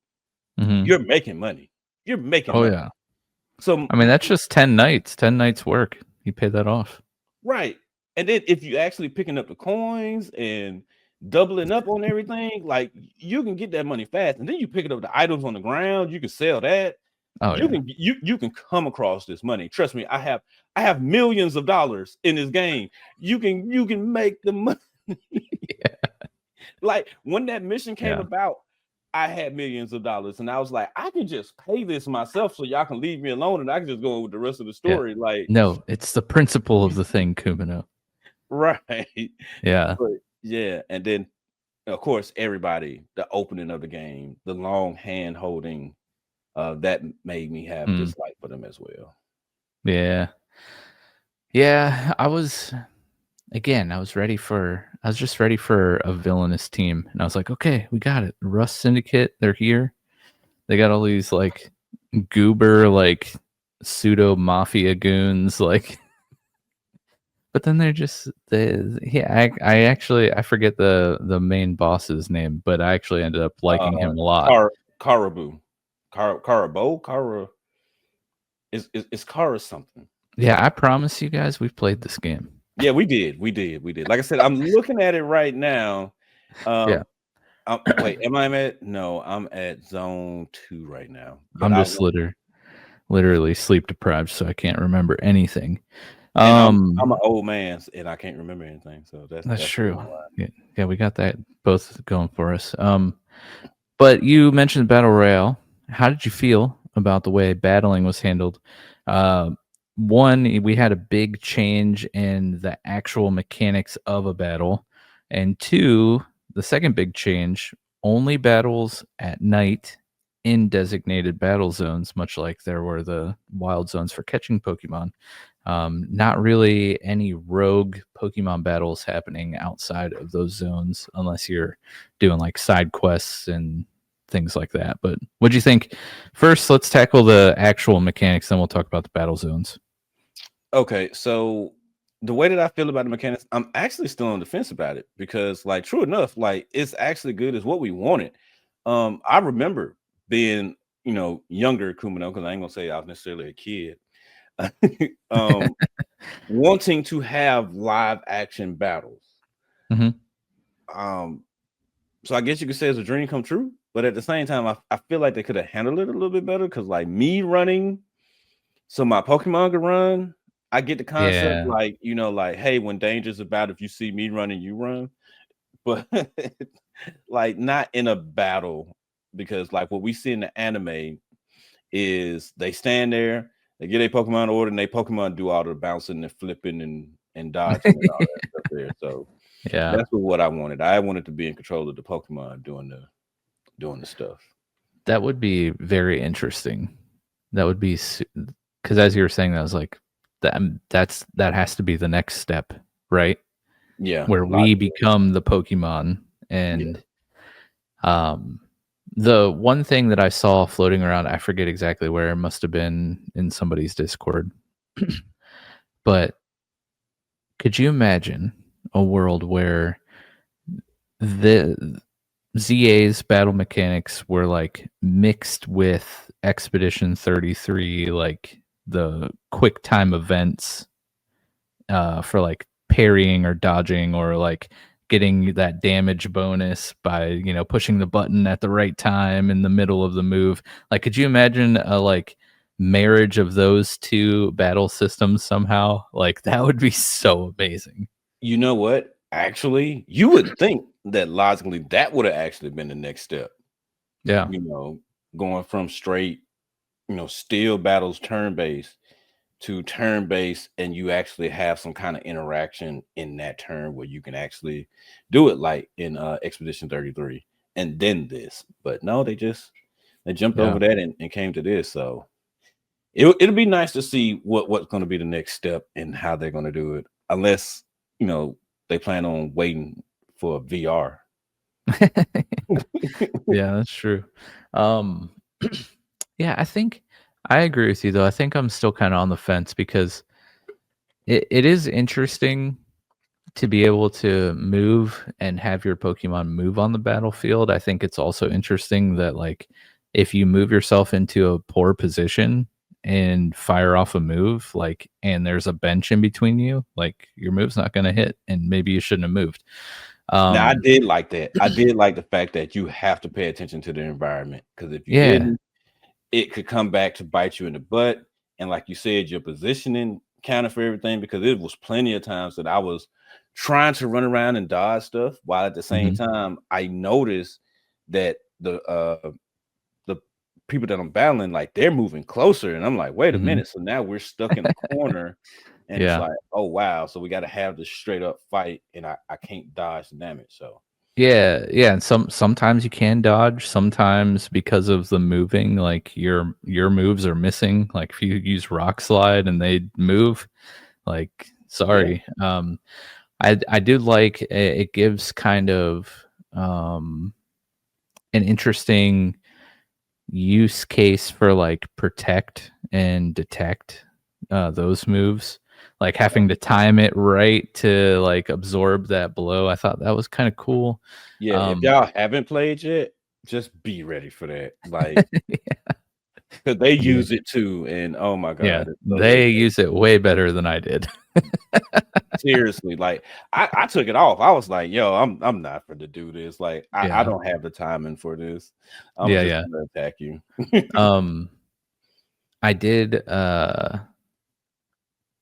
you're making money. You're making money. Yeah. So I mean, that's just 10 nights work. You pay that off. Right. And then if you actually picking up the coins and doubling up on everything, like you can get that money fast. And then you pick it up the items on the ground, you can sell that. Oh you yeah. can you can come across this money. Trust me, I have millions of dollars in this game. You can make the money. Like when that mission came Yeah. about, I had millions of dollars, and I was like, I can just pay this myself, so y'all can leave me alone, and I can just go on with the rest of the Yeah. story. Like, No, it's the principle of the thing, Kumano. right? Yeah. But yeah, and then of course everybody, the opening of the game, the long hand holding, that made me have Mm. dislike for them as well. Yeah. Yeah. I was just ready for a villainous team. And I was like, okay, we got it. Rust Syndicate, they're here. They got all these like goober, like pseudo mafia goons, like but then they're just I forget the main boss's name, but I actually ended up liking him a lot. Caribou, Carabo, Cara is Cara something. Yeah, I promise you guys we've played this game. Yeah, we did. Like I said, I'm looking at it right now. Yeah. Wait, am I at? No, I'm at zone 2 right now. But I'm just literally sleep deprived, so I can't remember anything. I'm an old man and I can't remember anything. So That's that's the true. reason why. Yeah, we got that both going for us. But you mentioned Battle Royale. How did you feel about the way battling was handled? Uh, one, we had a big change in the actual mechanics of a battle. And two, the second big change, only battles at night in designated battle zones, much like there were the wild zones for catching Pokemon. Not really any rogue Pokemon battles happening outside of those zones unless you're doing like side quests and things like that. But what do you think? First, let's tackle the actual mechanics, then we'll talk about the battle zones. Okay, so the way that I feel about the mechanics, I'm actually still on the fence about it because, like, true enough, like it's actually good as what we wanted. I remember being, younger Kumano, because I ain't gonna say I was necessarily a kid. um, wanting to have live action battles. Mm-hmm. So I guess you could say it's a dream come true, but at the same time, I feel like they could have handled it a little bit better because, like, me running, so my Pokemon could run. I get the concept, Yeah. like, like, hey, when danger's about, if you see me running, you run, but like not in a battle, because like what we see in the anime is they stand there, they get a Pokemon order, and they Pokemon do all the bouncing and flipping and dodging and all that stuff there. So Yeah. that's what I wanted. I wanted to be in control of the Pokemon doing the stuff. That would be very interesting. That would be because as you were saying, that was like that has to be the next step, right? Yeah, Where we become the Pokemon. And the one thing that I saw floating around, I forget exactly where, it must have been in somebody's Discord. But could you imagine a world where the ZA's battle mechanics were like mixed with Expedition 33, like the quick time events for like parrying or dodging or like getting that damage bonus by pushing the button at the right time in the middle of the move. Like, could you imagine a like marriage of those two battle systems somehow? Like, that would be so amazing. You know what? Actually, you would think that logically that would have actually been the next step. Yeah. Going from straight, steel battles turn-based to turn-based, and you actually have some kind of interaction in that turn where you can actually do it like in Expedition 33 and then this. But no, they jumped over that and came to this. So it'll be nice to see what's going to be the next step and how they're going to do it, unless they plan on waiting for VR. Yeah, that's true. Yeah, I think I agree with you though. I think I'm still kind of on the fence because it is interesting to be able to move and have your Pokemon move on the battlefield. I think it's also interesting that like if you move yourself into a poor position and fire off a move, like and there's a bench in between you, like your move's not gonna hit and maybe you shouldn't have moved. Now I did like that. I did like the fact that you have to pay attention to the environment, because if you Yeah. didn't, it could come back to bite you in the butt. And like you said, your positioning counted for everything, because it was plenty of times that I was trying to run around and dodge stuff while at the same Mhm. time I noticed that the people that I'm battling, like, they're moving closer, and I'm like, wait a Mhm. minute. So now we're stuck in a corner, and it's Yeah. like, oh wow. So we got to have this straight up fight, and I can't dodge the damage. So Yeah, yeah, and sometimes you can dodge, sometimes because of the moving, like, your moves are missing, like, if you use Rock Slide and they move, like, yeah, sorry. I do like it gives kind of, an interesting use case for, like, protect and detect, those moves, like, having to time it right to, like, absorb that blow. I thought that was kinda cool. yeah. If Um y'all haven't played yet, just be ready for that. Like, because they Yeah, use it too, and oh my yeah, god, it's so irritating. they use it way better than I did. Seriously, like, I took it off. I was like, yo, I'm not for to do this. Like, I Yeah, don't have the timing for this. I'm yeah, just yeah. gonna attack you. Um, I did,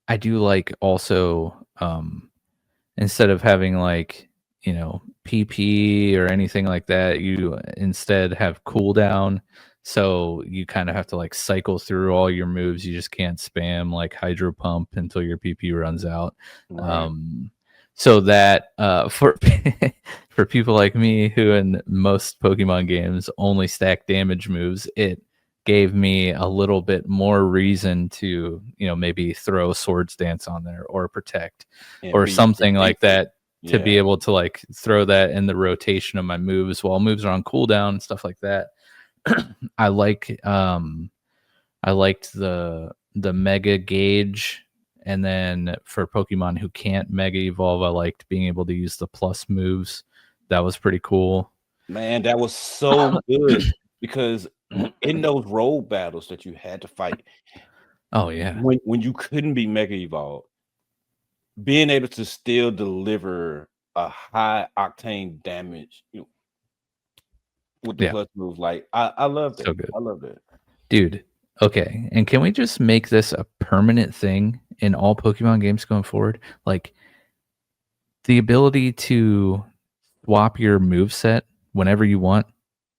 I do like also, instead of having like, PP or anything like that, you instead have cooldown. So you kind of have to like cycle through all your moves. You just can't spam like Hydro Pump until your PP runs out. Right. Um, so that for for people like me who in most Pokemon games only stack damage moves, it gave me a little bit more reason to, maybe throw Swords Dance on there or Protect And or be something like predictive. that to be Yeah. able to like throw that in the rotation of my moves while moves are on cooldown and stuff like that. I like I liked the mega gauge, and then for Pokemon who can't mega evolve, I liked being able to use the plus moves. That was pretty cool. Man, that was so good, because in those road battles that you had to fight, Oh yeah. when you couldn't be Mega Evolved, being able to still deliver a high octane damage, with the Yeah. plus move, like, I loved So it. good. I loved it. Dude, okay. And can we just make this a permanent thing in all Pokemon games going forward? Like the ability to swap your move set whenever you want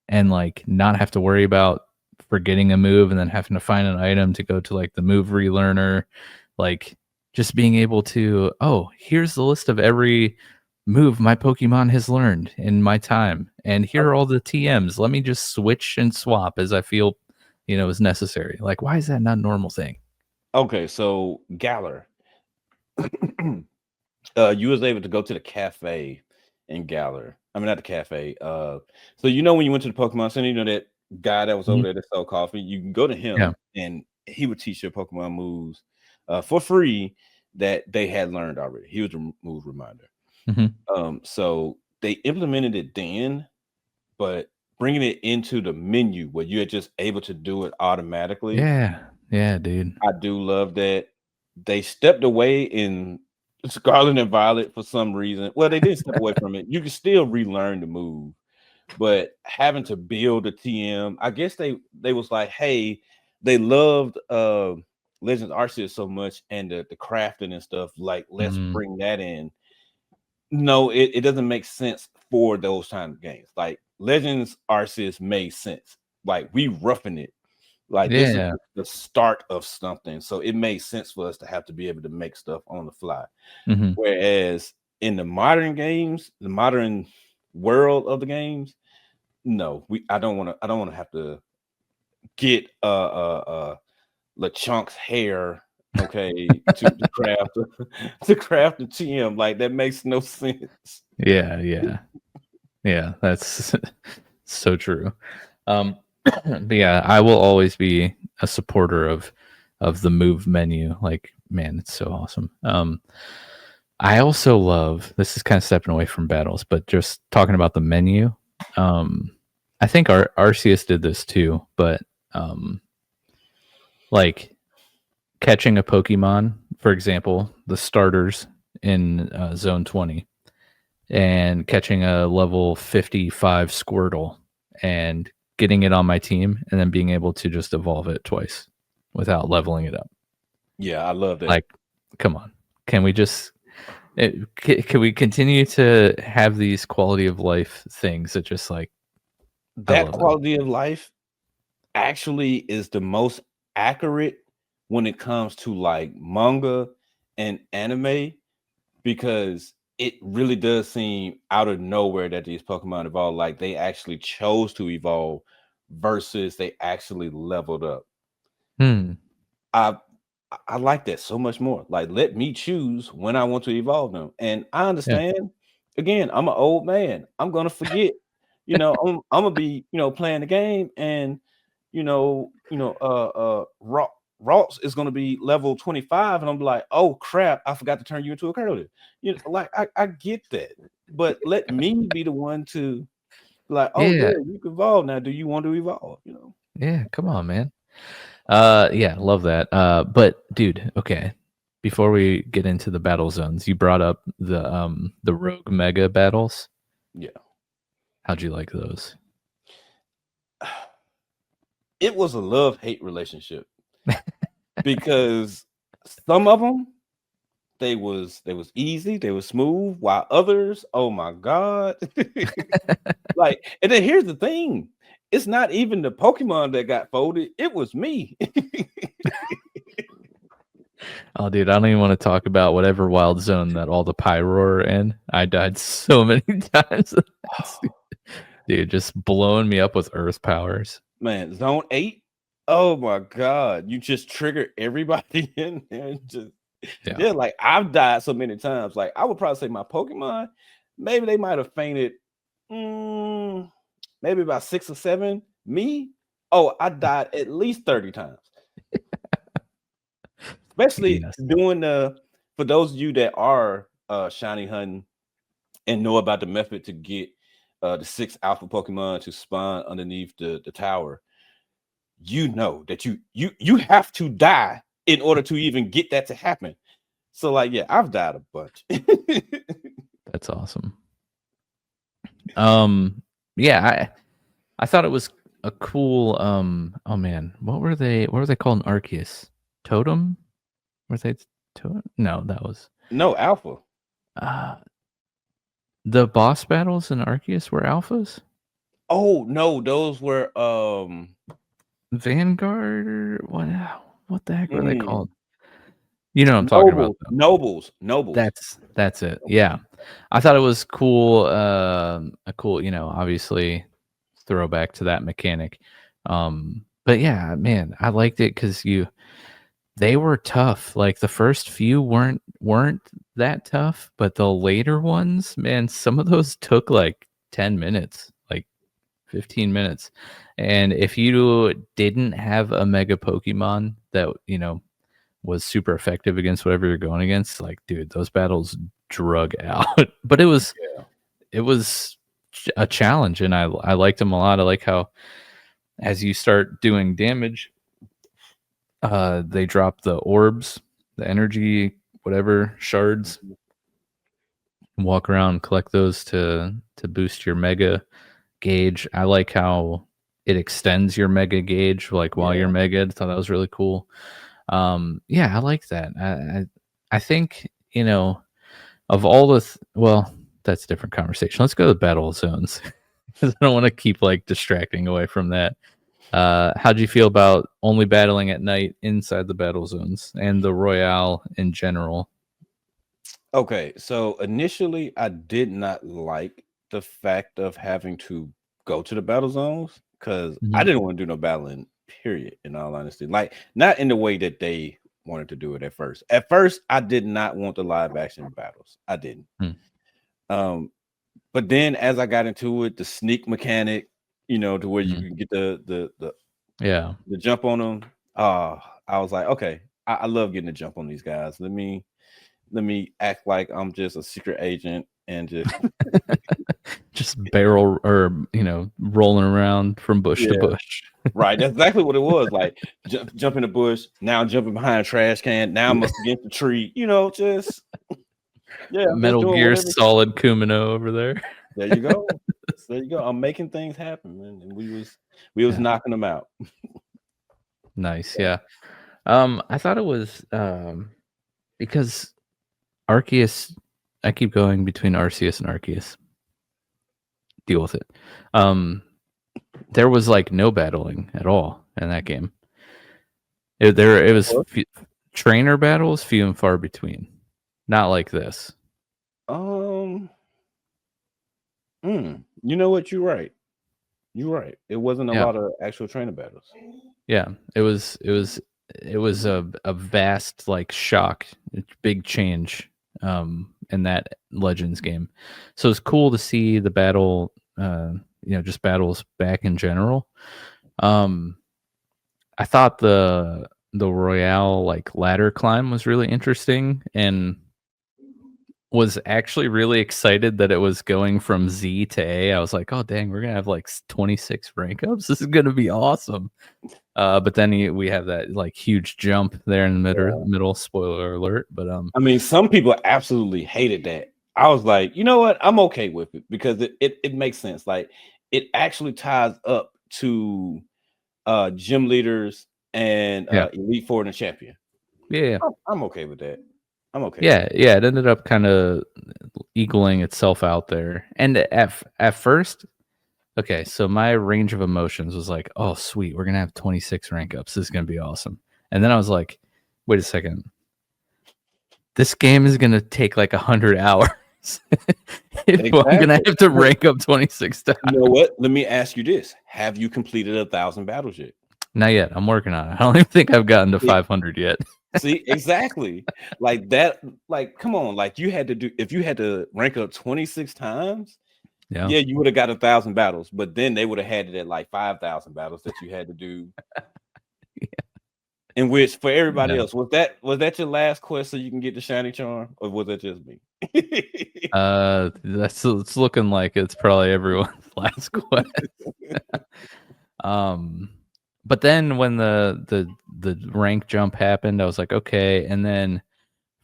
and like not have to worry about forgetting a move and then having to find an item to go to like the move relearner, like just being able to, oh, here's the list of every move my Pokemon has learned in my time, and here are all the TMs. Let me just switch and swap as I feel, is necessary. Like, why is that not a normal thing? Okay, so Galar, you was able to go to the cafe in Galar. I mean, not the cafe. So when you went to the Pokemon Center, that guy that was over Mhm. there that sold coffee, you can go to Yeah. him, and he would teach your Pokemon moves for free that they had learned already. He was a move reminder. Mhm. So they implemented it then, but bringing it into the menu where you're just able to do it automatically, Yeah. Yeah, dude. I do love that. They stepped away in Scarlet and Violet for some reason. Well, they didn't step away from it. You can still relearn the move, but having to build a TM, I guess they was like, hey, they loved Legends Arceus so much, and the crafting and stuff. Like, let's Mhm. bring that in. No, it doesn't make sense for those kind of games. Like, Legends Arceus made sense. Like, we roughing it, like, this is Yeah. the start of something, so it made sense for us to have to be able to make stuff on the fly. Mhm. Whereas in the modern games, the modern world of the games, no, I don't wanna have to get LeChunk's hair, okay, to craft to craft a TM. Like, that makes no sense. Yeah, yeah. Yeah, that's so true. Um, but yeah, I will always be a supporter of the move menu. Like, man, it's so awesome. I also love this is kind of stepping away from battles, but just talking about the menu. Um, I think our Arceus did this too, but um, like catching a Pokemon, for example, the starters in Zone 20 and catching a level 55 Squirtle and getting it on my team and then being able to just evolve it twice without leveling it up. Yeah, I love that. Like, come on, can we just can we continue to have these quality of life things that just like I That love them. quality of life actually is the most accurate when it comes to like manga and anime, because it really does seem out of nowhere that these Pokemon evolve. Like they actually chose to evolve versus they actually leveled up. Hmm. I I like that so much more. Like, let me choose when I want to evolve them. And I Yeah. understand. Again, I'm an old man. I'm gonna forget. I'm gonna be, playing the game, and Ross is gonna be level 25, and I'm like, oh crap, I forgot to turn you into a Curly. Like I get that, but let me be the one to like, oh yeah, Yeah. you can evolve now. Do you want to evolve? Yeah. Come on, man. Yeah, love that. But dude, okay. Before we get into the battle zones, you brought up the rogue mega battles. Yeah. How'd you like those? It was a love-hate relationship, because some of them they was easy, they were smooth, while others, oh my god. Like, and then here's the thing, it's not even the Pokemon that got folded, it was me. Oh, dude, I don't even want to talk about whatever wild zone that all the Pyroar are in. I died so many times. Dude, just blowing me up with earth powers. Man, zone 8, oh my god, you just trigger everybody in there, and just Yeah. yeah, like I've died so many times. Like I would probably say my Pokemon, maybe they might have fainted, maybe about 6 or 7. Me, oh, I died at least 30 times. Especially Yes. doing for those of you that are shiny hunting and know about the method to get the 6 alpha Pokemon to spawn underneath the tower, you know that you have to die in order to even get that to happen. So like, yeah, I've died a bunch. That's awesome. Yeah, I thought it was a cool oh man, what were they called in Arceus? Totem? Were they totem? No, that was No, alpha. uh the boss battles in Arceus were alphas? Oh no, those were Vanguard or what the heck were they mm, called? You know what I'm talking about though. nobles. That's it. Yeah. I thought it was cool, a cool, obviously throwback to that mechanic. But yeah, man, I liked it because they were tough. Like the first few weren't that tough, but the later ones, man, some of those took like 10 minutes, like 15 minutes. And if you didn't have a mega Pokemon that, was super effective against whatever you're going against, like, dude, those battles drug out. But Yeah, it was a challenge, and I liked them a lot. I like how as you start doing damage, they drop the orbs, the energy, whatever shards. Walk around, collect those to boost your mega gauge. I like how it extends your mega gauge, like while you're yeah. mega. I thought that was really cool. Yeah, I like that. I think of all the well, that's a different conversation. Let's go to battle zones because I don't want to keep like distracting away from that. How'd you feel about only battling at night inside the battle zones and the Royale in general? Okay, so initially I did not like the fact of having to go to the battle zones, because I Mhm. didn't want to do no battling, period, in all honesty. Like, not in the way that they wanted to do it at first. At first, I did not want the live action battles. I didn't. Hmm. Um, but then as I got into it, the sneak mechanic, to where you Mhm. can get Yeah. the jump on them. I was like, okay, I love getting the jump on these guys. Let me act like I'm just a secret agent and just Just barrel or, rolling around from bush to yeah, bush. right. That's exactly what it was. Like jump in the bush, now I'm jumping behind a trash can, now I'm Yeah. up against a tree, just yeah, I'm just Metal doing Gear whatever. Solid Kumano over there. There you go. There you go. I'm making things happen, man. And we was Yeah. knocking them out. Nice. Yeah. I thought it was because Arceus. I keep going between Arceus and Arceus. Deal with it. There was like no battling at all in that game. It was trainer battles, few and far between. Not like this. Um, you know what? You're right. You're right. It wasn't a Yeah. lot of actual trainer battles. Yeah. It was a vast like shock, big change in that Legends game. So it's cool to see the battle just battles back in general. I thought the Royale like ladder climb was really interesting and was actually really excited that it was going from Z to A. I was like, "Oh dang, we're gonna have like 26 rank ups. This is gonna be awesome." But then we have that like huge jump there in the middle. Spoiler alert! But I mean, some people absolutely hated that. I was like, you know what? I'm okay with it because it makes sense. Like it actually ties up to gym leaders and Elite Four and the champion. yeah, I'm okay with that. I'm okay. yeah. It ended up kind of equaling itself out there. And at first, okay, so my range of emotions was like, "Oh, sweet, we're gonna have 26 rank ups. This is gonna be awesome." And then I was like, "Wait a second, this game is gonna take like 100 hours." If I'm gonna have to rank up 26 times. You know what? Let me ask you this: have you completed 1,000 battles yet? Not yet. I'm working on it. I don't even think I've gotten to 500 yet. See, exactly. Like that. Like, come on. Like you had to do if you had to rank up 26 times. Yeah, you would have got 1,000 battles, but then they would have had it at like 5,000 battles that you had to do. Yeah. In which, for everybody else, was that your last quest so you can get the shiny charm, or was that just me? It's looking like it's probably everyone's last quest. But then when the rank jump happened, I was like, okay. And then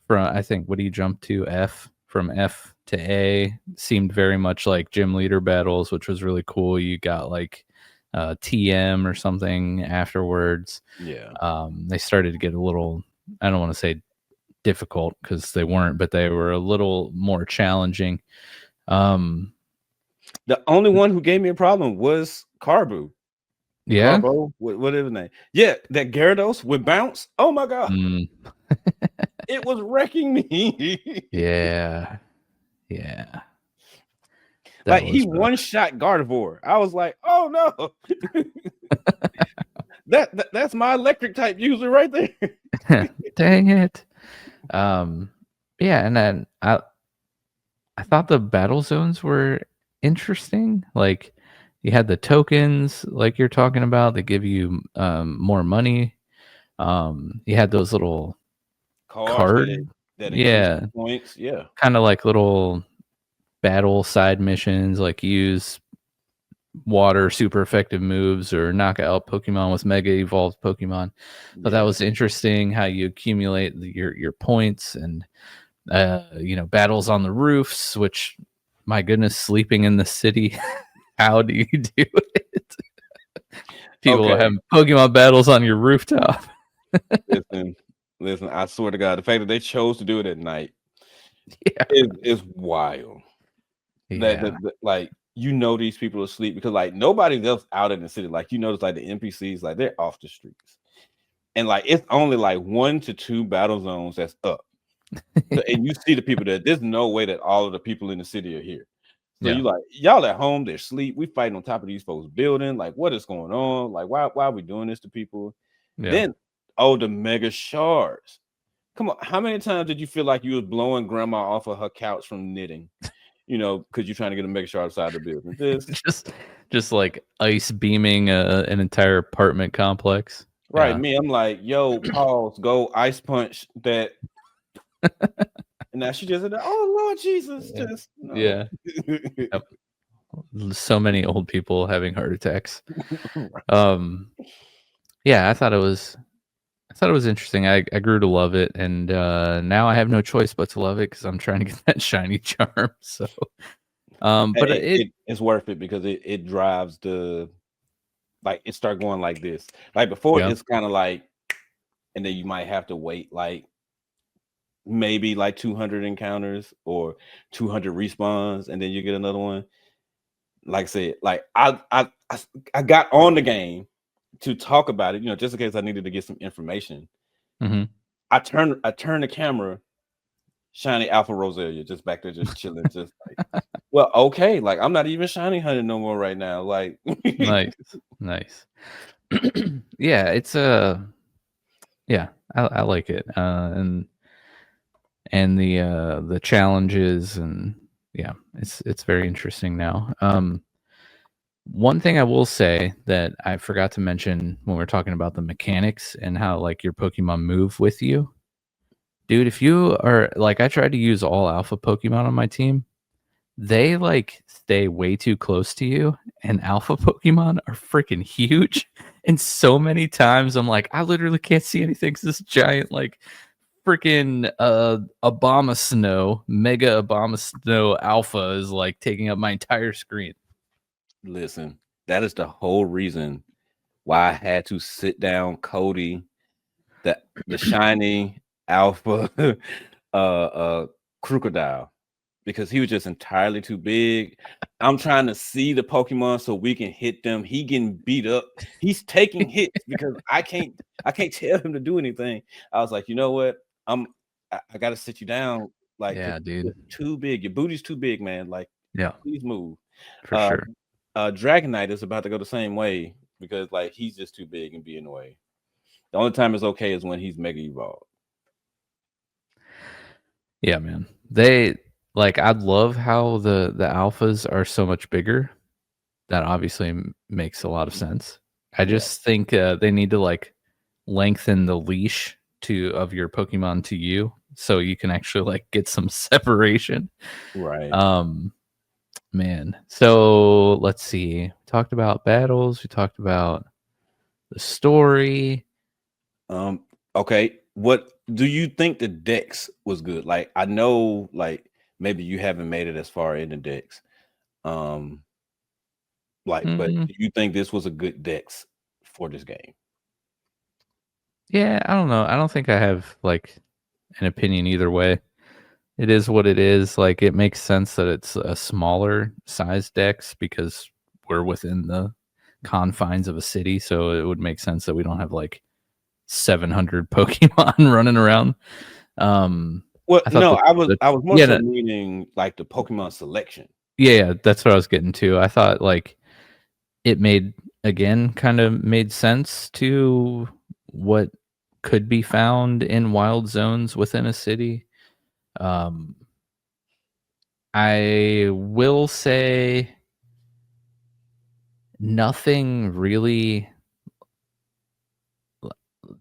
from I think what do you jump to F? From F to A seemed very much like gym leader battles, which was really cool. You got like TM or something afterwards. Yeah. They started to get a little, I don't want to say difficult because they weren't, but they were a little more challenging. The only one who gave me a problem was Carbu. Yeah. Carbo, what is his name? Yeah, that Gyarados with bounce. Oh my god. It was wrecking me. Yeah. Yeah. Like he one-shot Gardevoir. I was like, oh no. That's my electric type user right there. Dang it. Yeah, and then I thought the battle zones were interesting. Like you had the tokens like you're talking about that give you more money. You had those little card that points. Yeah. Kind of like little battle side missions, like use water super effective moves or knock out Pokemon with mega evolved Pokemon. But that was interesting how you accumulate your points and battles on the roofs, which my goodness, sleeping in the city. How do you do it? People have Pokemon battles on your rooftop. Listen, I swear to God, the fact that they chose to do it at night is wild. Yeah. Like these people are asleep because like nobody else out in the city. Like notice like the NPCs, like they're off the streets. And like it's only like 1 to 2 battle zones that's up. And you see the people that there's no way that all of the people in the city are here. So you like y'all at home, they're asleep. We fighting on top of these folks' building. Like, what is going on? Like, why are we doing this to people? Then the mega shards. Come on, how many times did you feel like you was blowing grandma off of her couch from knitting? Because you're trying to get a mega shard outside the building. Just like ice beaming an entire apartment complex. Right. Me, I'm like, yo, pause, go ice punch that. And now she just said, oh Lord Jesus, just no. Yeah. So many old people having heart attacks. Yeah, I thought it was interesting. I grew to love it, and now I have no choice but to love it because I'm trying to get that shiny charm. So But Hey, it's worth it because it drives the like it start going like this. Like before, yeah. it's kind of like, and then you might have to wait like maybe like 200 encounters or 200 respawns, and then you get another one. Like I said, like I got on the game to talk about it, just in case I needed to get some information. Hmm. I turned the camera, shiny Alpha Roselia, just back there, just chilling, just like, well, okay, like I'm not even shiny hunting no more right now. Like, Nice, nice. Yeah, it's yeah, I like it, and the challenges, and yeah, it's very interesting now. One thing I will say that I forgot to mention when we are talking about the mechanics and how like your Pokemon move with you, dude. If you are like, I tried to use all alpha Pokemon on my team. They like stay way too close to you, and alpha Pokemon are freaking huge. And so many times I'm like, I literally can't see anything 'cause this giant like freaking Obama Snow, Mega Obama Snow Alpha is like taking up my entire screen. listen, that is the whole reason why I had to sit down Cody, the shiny Alpha crocodile, because he was just entirely too big. I'm trying to see the Pokemon so we can hit them. He getting beat up. He's taking hits because I can't tell him to do anything. I was like, you know what? I gotta sit you down, like, 'cause Yeah, you're dude. too big. Your booty's too big, man. Like, Yeah, please move. for Uh sure. Dragonite is about to go the same way because like he's just too big and be in the way. The only time it's okay is when he's mega evolved. Yeah, man. They like, I love how the alphas are so much bigger. That obviously makes a lot of sense. I Right. just think they need to like lengthen the leash to of your Pokemon to you, so you can actually like get some separation. Right. Um, man. So let's see. We talked about battles. We talked about the story. Okay. What do you think the Dex was good? Like, I know, like maybe you haven't made it as far in the Dex. Um, but Mm, do you think this was a good Dex for this game? yeah, I don't know. I don't think I have like an opinion either way. It is what it is. Like, it makes sense that it's a smaller size dex because we're within the confines of a city, so it would make sense that we don't have like 700 Pokemon running around. Um, Well, I thought no, the I was more yeah, so no, meaning like the Pokemon selection. yeah, that's what I was getting to. I thought like it made again kind of made sense to what could be found in wild zones within a city. Um, I will say nothing really.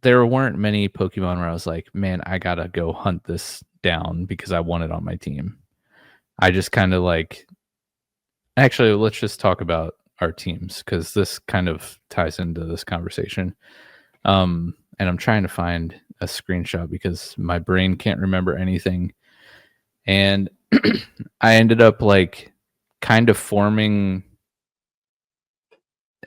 There weren't many Pokemon where I was like, "Man, I gotta go hunt this down because I want it on my team." I just kind of like, actually, let's just talk about our teams because this kind of ties into this conversation. And I'm trying to find a screenshot because my brain can't remember anything. And I ended up like kind of forming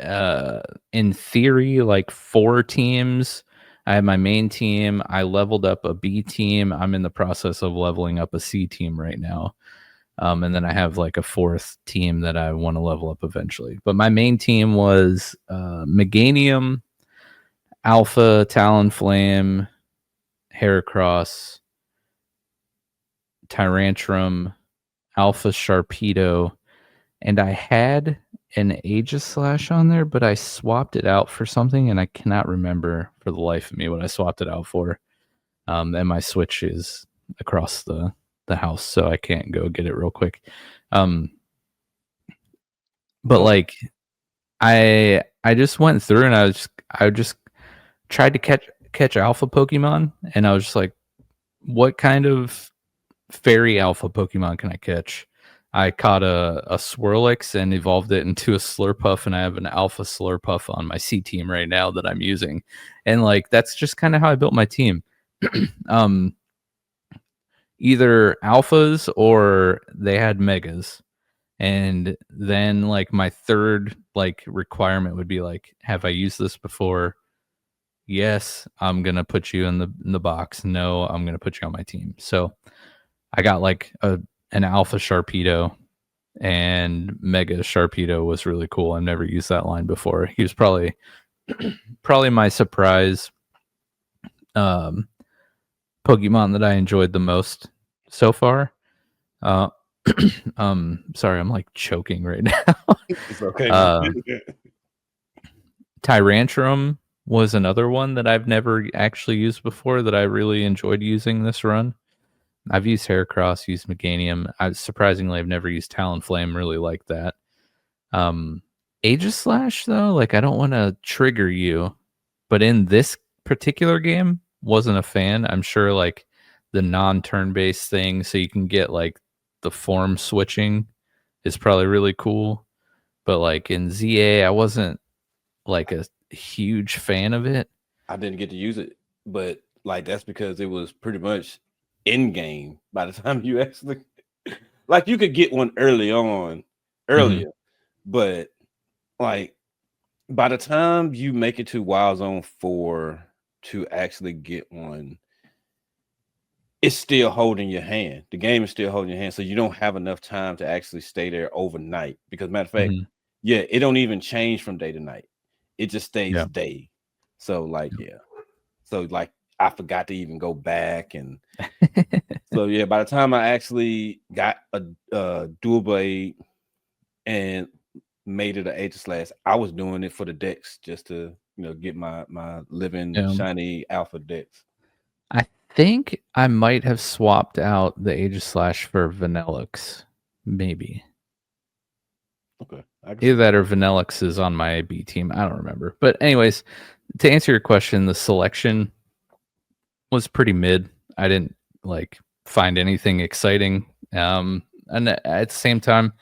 uh in theory like 4 teams. I have my main team. I leveled up a B team. I'm in the process of leveling up a C team right now. And then I have like a 4th team that I want to level up eventually. But my main team was Meganium, Alpha, Talonflame, Heracross, Tyrantrum, Alpha Sharpedo, and I had an Aegislash on there, but I swapped it out for something, and I cannot remember for the life of me what I swapped it out for. And my Switch is across the house, so I can't go get it real quick. Um, but Well, like I just went through and I just tried to catch alpha Pokemon, and I was just like, what kind of fairy alpha Pokemon can I catch? I caught a Swirlix and evolved it into a Slurpuff, and I have an Alpha Slurpuff on my C team right now that I'm using. And like that's just kind of how I built my team. Either alphas or they had megas. And then like my third like requirement would be like, have I used this before? Yes, I'm gonna put you in the box. No, I'm gonna put you on my team. So I got like an alpha Sharpedo, and Mega Sharpedo was really cool. I've never used that line before. He was probably my surprise um Pokemon that I enjoyed the most so far. Uh sorry, I'm like choking right now. It's okay, man. uh Tyrantrum was another one that I've never actually used before that I really enjoyed using this run. I've used Heracross, used Meganium. Surprisingly, I've never used Talonflame. Really like that. Um, Aegislash though, like I don't want to trigger you, but in this particular game, wasn't a fan. I'm sure like the non-turn based thing, so you can get like the form switching, is probably really cool. But like in ZA, I wasn't like a huge fan of it. I didn't get to use it, but like that's because it was pretty much in game by the time you actually like you could get one earlier, but like by the time you make it to Wild Zone 4 to actually get one, it's still holding your hand. The game is still holding your hand, so you don't have enough time to actually stay there overnight. Because matter of fact, yeah, it don't even change from day to night. It just stays Yeah. day. So like, yeah. So like I forgot to even go back, and so yeah, by the time I actually got a dual blade and made it an Aegislash, I was doing it for the decks just to get my living shiny alpha decks. I think I might have swapped out the Aegislash for Vanillix, maybe. Okay. Either that or Vanillix is on my B team. I don't remember. But anyways, to answer your question, the selection was pretty mid. I didn't like find anything exciting. And at the same time,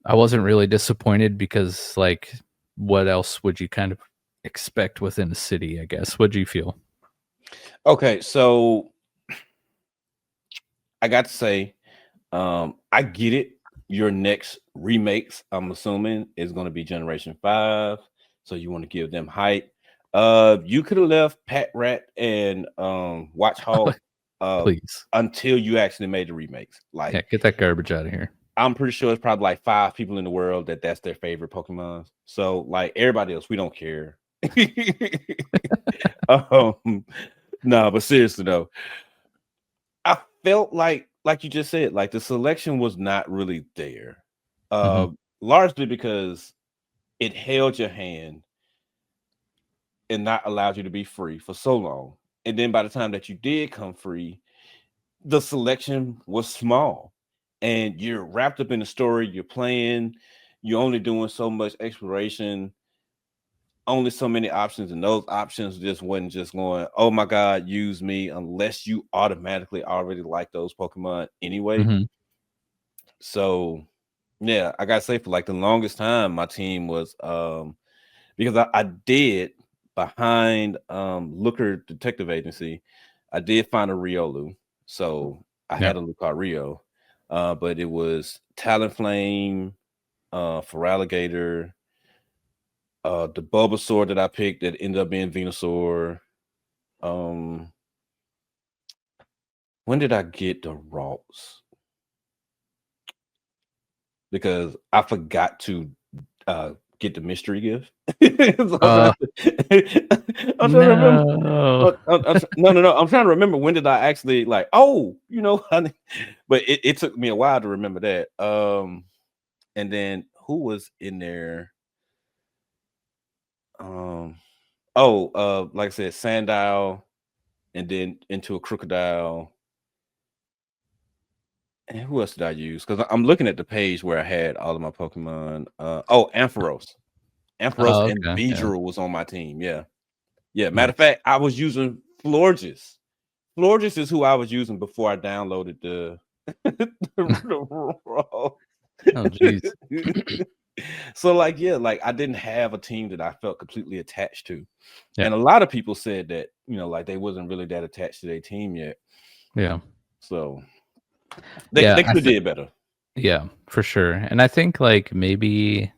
I wasn't really disappointed because like what else would you kind of expect within a city, I guess? What'd you feel? Okay, so I got to say, I get it. Your next remakes, I'm assuming, is going to be Generation 5. So you want to give them height. You could have left Pat Rat and Watch Hog Please. until you actually made the remakes. Like, yeah, get that garbage out of here. I'm pretty sure it's probably like 5 people in the world that's their favorite Pokemon. So like everybody else, we don't care. No, but seriously though, I felt like you just said, like the selection was not really there. Largely because it held your hand and not allowed you to be free for so long. And then by the time that you did come free, the selection was small. And you're wrapped up in the story, you're playing, you're only doing so much exploration, only so many options, and those options just wasn't just going, oh my god, use me, unless you automatically already like those Pokemon anyway. So yeah, I gotta say, for like the longest time, my team was because I did behind Looker Detective Agency, I did find a Riolu. So I had a Lucario, but it was Talonflame, Feraligatr, the Bulbasaur that I picked that ended up being Venusaur. When did I get the Ralts? Because I forgot to get the mystery gift. So I'm trying to remember. No. No. I'm trying to remember when did I actually like, oh, but it took me a while to remember that. And then who was in there? Like I said, Sandile, and then into a Crocodile. And who else did I use? Because I'm looking at the page where I had all of my Pokemon. Ampharos. Ampharos and Beedrill was on my team. Yeah. Matter of fact, I was using Florges. Florges is who I was using before I downloaded the Oh, jeez. So like, yeah, like I didn't have a team that I felt completely attached to. Yeah. And a lot of people said that, like they wasn't really that attached to their team yet. Yeah. So they could have did better. Yeah, for sure. And I think like maybe,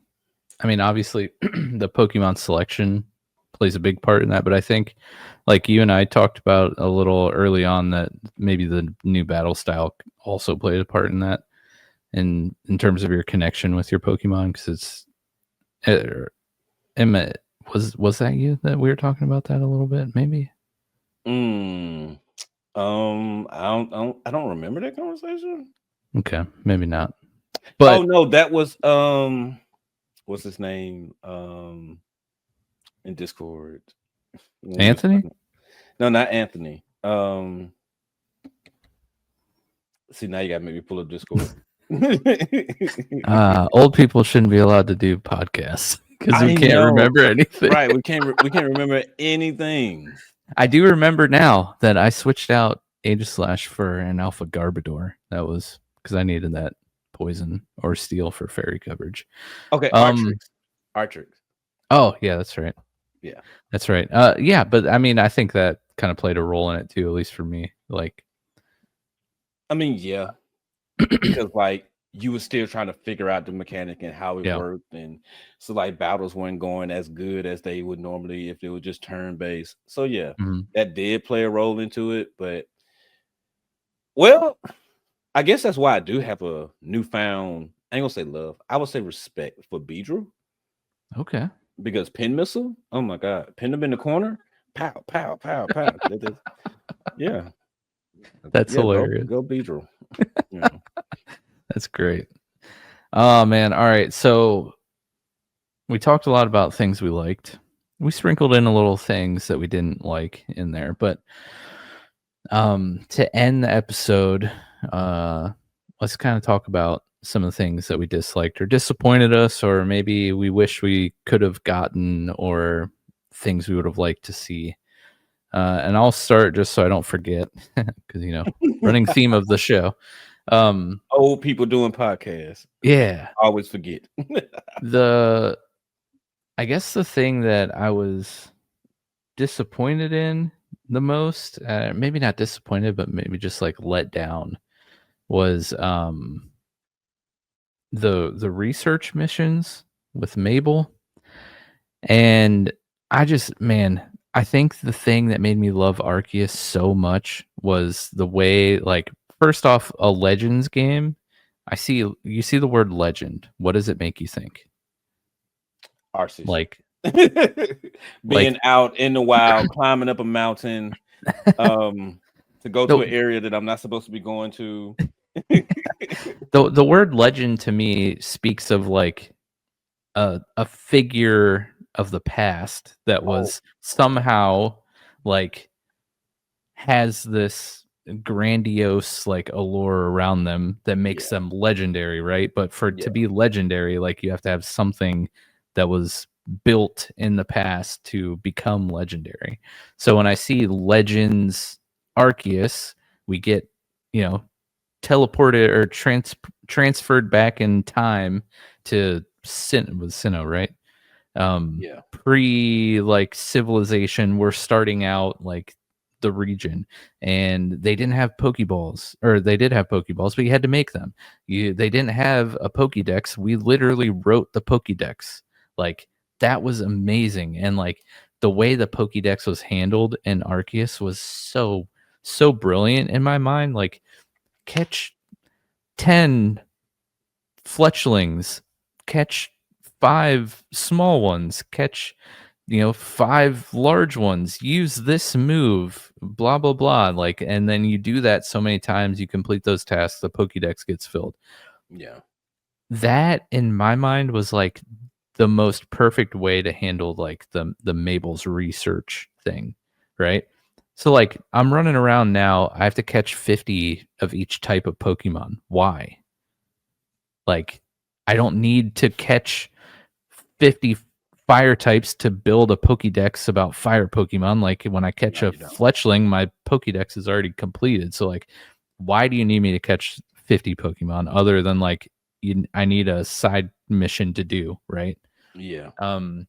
I mean, obviously the Pokemon selection plays a big part in that, but I think like you and I talked about a little early on that maybe the new battle style also played a part in that in terms of your connection with your Pokemon because it, Emma, was that you that we were talking about that a little bit maybe? Mm, I don't remember that conversation. Okay, maybe not. Oh But no, that was what's his name? In Discord when we was Anthony? talking. No, not Anthony. See, now you got to make me pull up Discord. Old people shouldn't be allowed to do podcasts because we I can't know, remember anything. right? We can't remember anything. I do remember now that I switched out Aegislash for an Alpha Garbodor. That was because I needed that poison or steel for fairy coverage. Okay, Um. Artrix. Oh yeah, that's right. Yeah, That's right. Yeah, but I mean, I think that kind of played a role in it too, at least for me. Like, I mean, yeah, because like you were still trying to figure out the mechanic and how it yeah, worked, and so like battles weren't going as good as they would normally if it was just turn based. So yeah, mhm. that did play a role into it. But well, I guess that's why I do have a newfound, I ain't gonna say love, I would say respect for Beedrill Okay, because pin missile, oh my god, pin them in the corner, pow, pow, pow, pow. Yeah, that's yeah, hilarious. go Beedrill. Yeah. That's great. Oh man. All right. So we talked a lot about things we liked. We sprinkled in a little things that we didn't like in there, but to end the episode, uh, let's kind of talk about some of the things that we disliked or disappointed us, or maybe we wish we could have gotten, or things we would have liked to see. And I'll start just so I don't forget, because running theme of the show. Um, Old people doing podcasts yeah, always forget. the I guess the thing that I was disappointed in the most, maybe not disappointed, but maybe just like let down, was the research missions with Mabel. And I just, man, I think the thing that made me love Arceus so much was the way, like, first off, a Legends game. You see the word legend. What does it make you think? Arceus. Like, Being like out in the wild, climbing up a mountain, to go to the an area that I'm not supposed to be going to. the word legend to me speaks of like a figure of the past that Oh, was somehow like has this grandiose like allure around them that makes yeah, them legendary, right? But for it to yeah, be legendary, like you have to have something that was built in the past to become legendary. So when I see Legends Arceus, we get, you know, teleported or transferred back in time to Sinnoh, right? yeah, Pre like civilization, we're starting out like the region, and they didn't have Pokeballs, or they did have Pokeballs, but you had to make them. They didn't have a Pokédex. We literally wrote the Pokédex. Like that was amazing, and like the way the Pokédex was handled in Arceus was so brilliant in my mind. Like catch 10 fletchlings, catch 5 small ones, catch 5 large ones, use this move, blah blah blah, like, and then you do that so many times, you complete those tasks, the Pokédex gets filled. yeah, That in my mind was like the most perfect way to handle like the Mabel's research thing, right? So like I'm running around now, I have to catch 50 of each type of Pokemon. Why? Like, I don't need to catch 50 fire types to build a Pokédex about fire Pokemon. Like, when I catch no, a you don't. Fletchling, my Pokédex is already completed. So, like, why do you need me to catch 50 Pokemon other than, like, I need a side mission to do, right? Yeah, Um,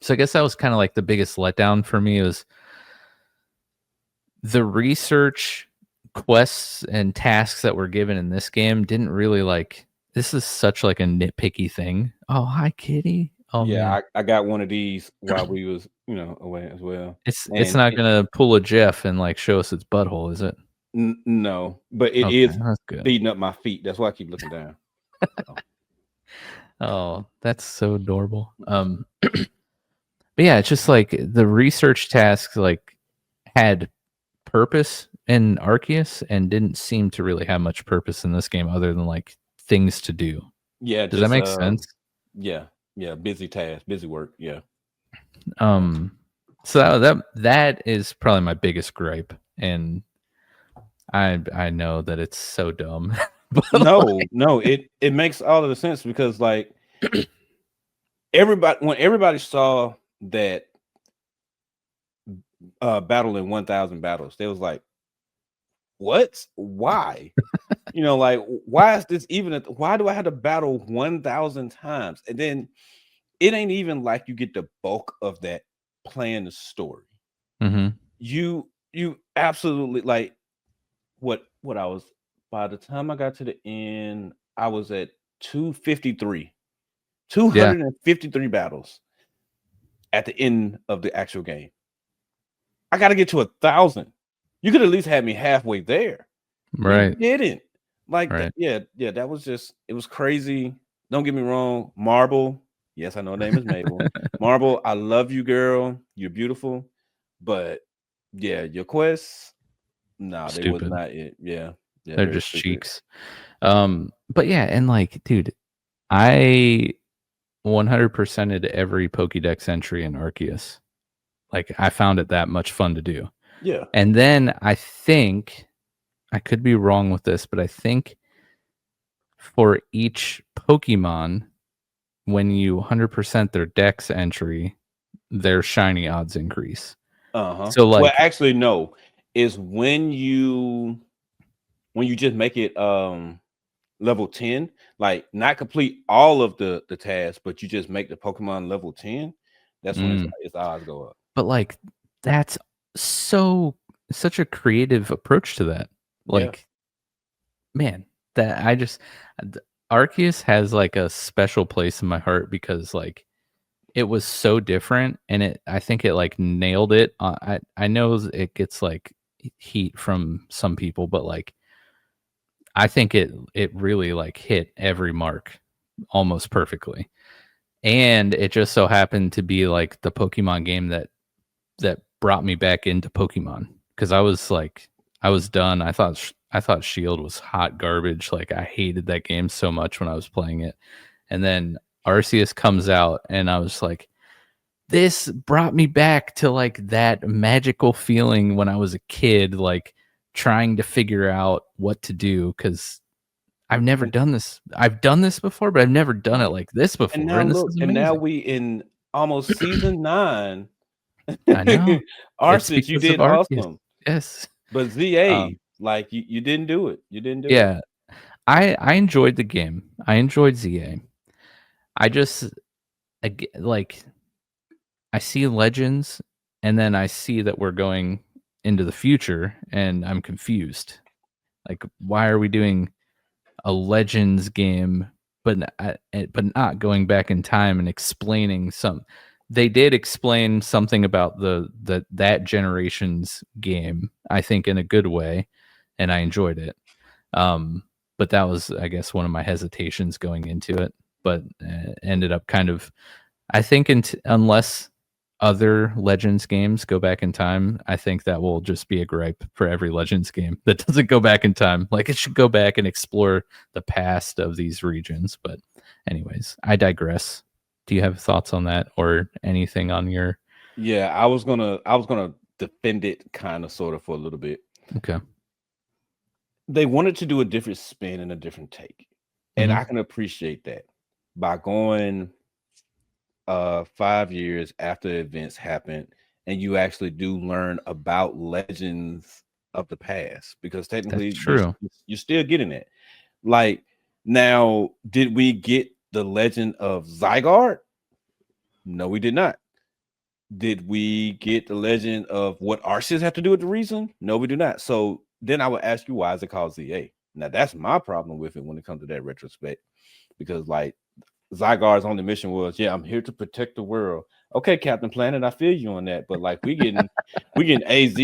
so I guess that was kind of like the biggest letdown for me was the research quests and tasks that were given in this game didn't really like. This is such like a nitpicky thing. Oh, hi, kitty. Oh Yeah, man, I got one of these while we was, away as well. it's And not gonna pull a Jeff and like show us its butthole, is it? no, but it Okay, is that's good. beating up my feet. That's why I keep looking down. So, Oh, that's so adorable. But yeah, it's just like the research tasks like had purpose in Arceus and didn't seem to really have much purpose in this game other than like things to do. yeah, Does that just make sense? yeah, busy task, busy work. Yeah. So that is probably my biggest gripe, and I know that it's so dumb. But No, it makes all of the sense because like when everybody saw that battle in 1,000 battles, they was like, what? Why? Like, why is this even why do I have to battle 1,000 times? And then it ain't even like you get the bulk of that playing the story. You absolutely like what I was, by the time I got to the end, I was at 253 battles at the end of the actual game. I got to get to 1,000. You could at least have me halfway there. right, You didn't. Like right. yeah, that was just, it was crazy. Don't get me wrong. Marble, yes, I know her name is Mabel. Marble, I love you, girl. You're beautiful. But yeah, your quests, nah, they was Stupid. not it. Yeah, They're very just stupid. cheeks. But yeah, and like, dude, I 100%ed every Pokédex entry in Arceus. Like, I found it that much fun to do. Yeah. And then I think I could be wrong with this, but I think for each Pokemon, when you 100% their Dex entry, their shiny odds increase. So Well, like, actually, no. Is when you just make it level 10, like not complete all of the tasks, but you just make the Pokemon level 10, that's when its odds go up. but like that's such a creative approach to that. Yeah. Like, man, that Arceus has like a special place in my heart because like it was so different, and I think it like nailed it. I know it gets like heat from some people, but like I think it really like hit every mark almost perfectly. And it just so happened to be like the Pokemon game that brought me back into Pokemon, because I was done. I thought Shield was hot garbage. Like, I hated that game so much when I was playing it. And then Arceus comes out and I was like, this brought me back to like that magical feeling when I was a kid, like trying to figure out what to do, because I've never And, done this. I've done this before, but I've never done it like this and before. now And this look, is and now amazing. we in almost season 9. I know. It's Arceus, you because of did Arceus. awesome. Yes. But ZA, Um, like you didn't do it. You didn't do it. yeah. I enjoyed the game. I enjoyed ZA. I just like I see Legends, and then I see that we're going into the future and I'm confused. Like, why are we doing a Legends game but not going back in time and explaining some. They did explain something about that generation's game, I think, in a good way, and I enjoyed it. But that was, I guess, one of my hesitations going into it, but ended up kind of, I think, unless other Legends games go back in time, I think that will just be a gripe for every Legends game that doesn't go back in time. Like, it should go back and explore the past of these regions. But anyways, I digress. Do you have thoughts on that or anything on your? Yeah, I was gonna defend it kind of sort of for a little bit. Okay. They wanted to do a different spin and a different take. And I can appreciate that. By going 5 years after events happened, and you actually do learn about legends of the past, because That's technically true. you're still getting it. Like, now, did we get the legend of Zygarde? No, we did not. Did we get the legend of what Arceus have to do with the reason? No, we do not. So then I would ask you, why is it called ZA? Now that's my problem with it when it comes to that retrospect, because like Zygarde's only mission was, yeah, I'm here to protect the world. Okay, Captain Planet, I feel you on that, but like we getting AZ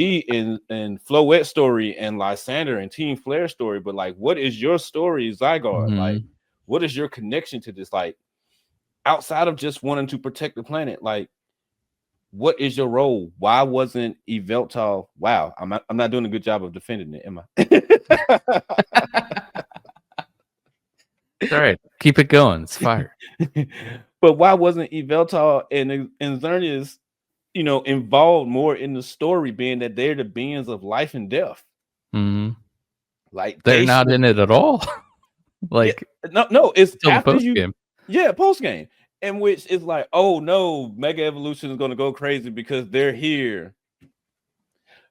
and Floette story and Lysander and Team Flare story, but like, what is your story, Zygarde? Like, what is your connection to this? Like, outside of just wanting to protect the planet, like, what is your role? Why wasn't Yveltal? Wow, I'm not doing a good job of defending it, am I? All right, keep it going. It's fire. But why wasn't Yveltal and Xerneas, involved more in the story, being that they're the beings of life and death? Like they're not in it at all. Like, no, it's after post game. Yeah, post game, in which it's like, oh no, Mega Evolution is going to go crazy because they're here.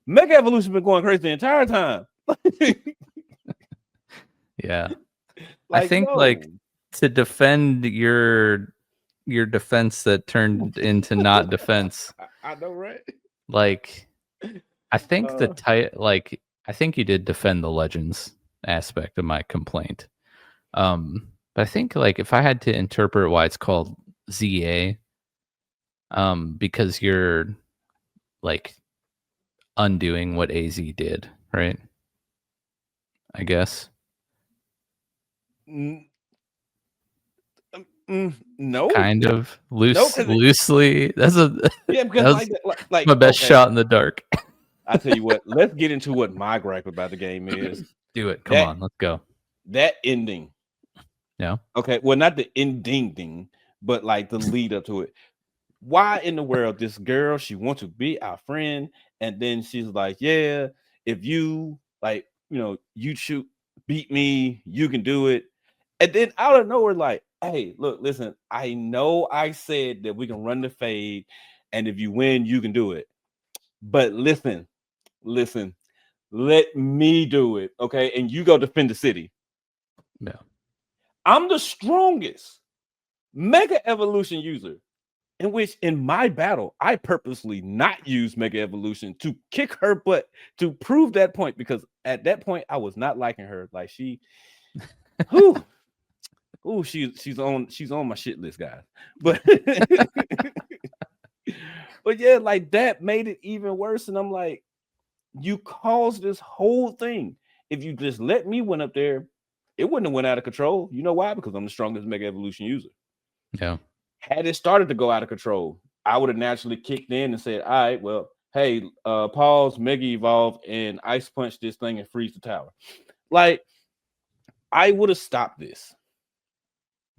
Mega Evolution been going crazy the entire time. Yeah. I think like to defend your defense that turned into not defense. I know, right? Like, I think I think you did defend the Legends aspect of my complaint. But I think like if I had to interpret why it's called ZA, because you're like undoing what AZ did, right? I guess. No, kind of loosely. That's because like my best shot in the dark. I tell you what, let's get into what my gripe about the game is. Do it. Come on, let's go. That ending. Yeah. Okay. Well, not the ending, but like the lead up to it. Why in the world this girl, she wants to be our friend, and then she's like, yeah, if you like, you shoot, beat me, you can do it. And then out of nowhere, like, hey, look, listen, I know I said that we can run the fade, and if you win, you can do it. But listen, let me do it, okay? And you go defend the city. Yeah. I'm the strongest Mega Evolution user, in which in my battle, I purposely not use Mega Evolution to kick her butt to prove that point, because at that point, I was not liking her. Like she, she's on my shit list, guys. But but yeah, like that made it even worse. And I'm like, you caused this whole thing. If you just let me win up there, it wouldn't have went out of control. You know why? Because I'm the strongest Mega Evolution user. Yeah. Had it started to go out of control, I would have naturally kicked in and said, all right, well, hey, pause, Mega Evolve, and Ice Punch this thing and freeze the tower. Like, I would have stopped this.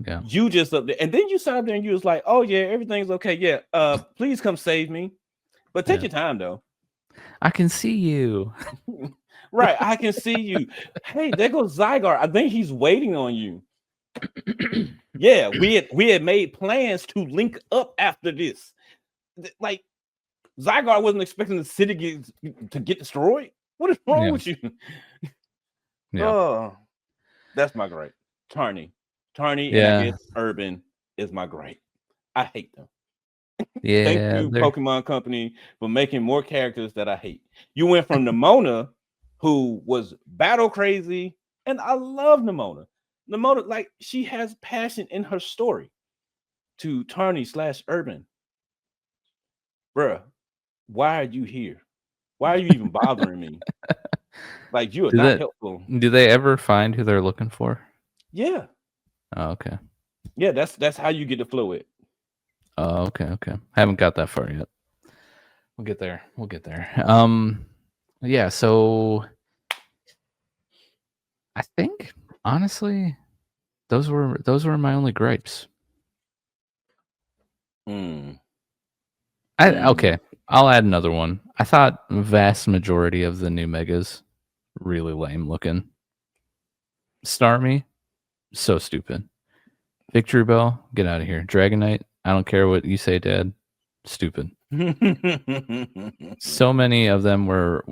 Yeah. You just up there, and then you sat up there and you was like, oh yeah, everything's okay. Yeah, please come save me. But take your time though. I can see you. Right, I can see you. Hey, there goes Zygarde. I think he's waiting on you. Yeah, we had made plans to link up after this. Like, Zygarde wasn't expecting the city to get destroyed. What is wrong with you? Yeah. Oh, that's my gripe. Tarny, and I guess Urban is my gripe. I hate them. Yeah. Thank you, Pokemon Company, for making more characters that I hate. You went from Nimona, who was battle crazy, and I love Nimona. Nimona, like, she has passion in her story, to Tarny/Urban. Bruh, why are you here? Why are you even bothering me? Like, you are not helpful. Do they ever find who they're looking for? Yeah. Oh, okay. Yeah, that's how you get the fluid. Oh, okay. Haven't got that far yet. We'll get there. Yeah, so I think honestly, those were my only gripes. Okay, I'll add another one. I thought the vast majority of the new megas really lame looking. Starmie, so stupid. Victory Bell, get out of here. Dragonite, I don't care what you say, Dad. Stupid. So many of them were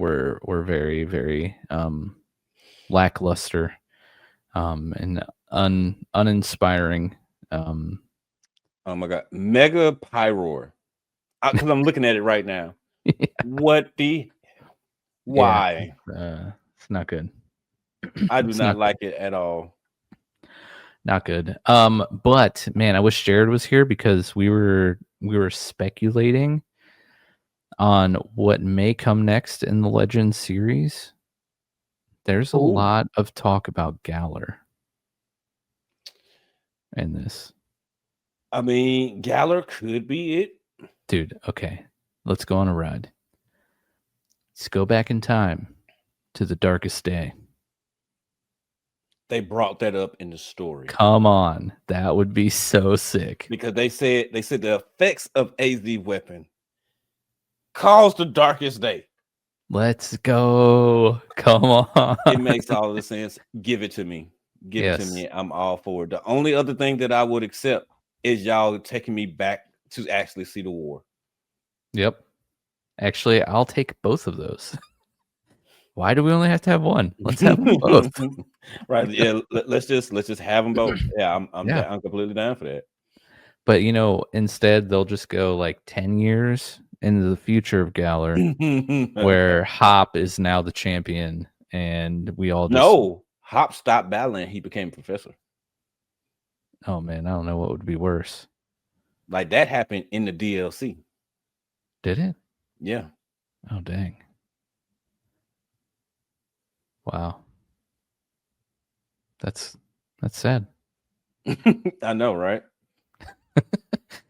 very, very lackluster and uninspiring. Oh my god, Mega Pyroar. Because I'm looking at it right now. Yeah. What the? Why? Yeah. It's not good. I do It's not not like it at all. not good. But man, I wish Jared was here because we were speculating on what may come next in the Legends series. There's a Ooh. lot of talk about Galar in this. I mean, Galar could be it. Dude, okay. Let's go on a ride. Let's go back in time to the darkest day. They brought that up in the story Come on. That would be so sick. because they said the effects of AZ weapon caused the darkest day. Let's go. Come on. It makes all the sense. Give it to me. Give it to Yes. me. I'm all for it. The only other thing that I would accept is y'all taking me back to actually see the war. Yep. Actually, I'll take both of those. Why do we only have to have one? Let's have them both. Right. Yeah. Let's just have them both. Yeah. Yeah. I'm completely down for that. But instead they'll just go like 10 years into the future of Galar where Hop is now the champion and we all just No, Hop stopped battling. He became a professor. Oh man, I don't know what would be worse. Like that happened in the DLC. Did it? Yeah. Oh dang. Wow. That's sad. I know, right?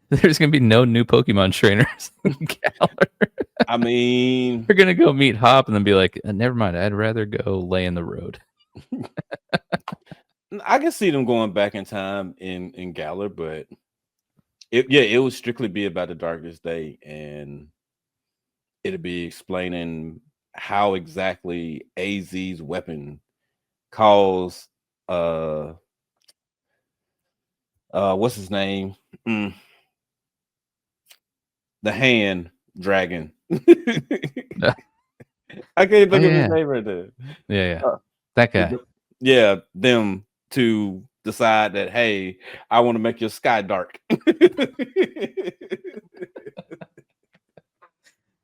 There's gonna be no new Pokemon trainers in Galar. I mean, We're gonna go meet Hop and then be like, never mind, I'd rather go lay in the road. I can see them going back in time in Galar, but it would strictly be about the darkest day, and it'd be explaining how exactly AZ's weapon caused what's his name? The hand dragon. I can't think of his name right there. Yeah. That guy. Yeah, them to decide that, hey, I want to make your sky dark.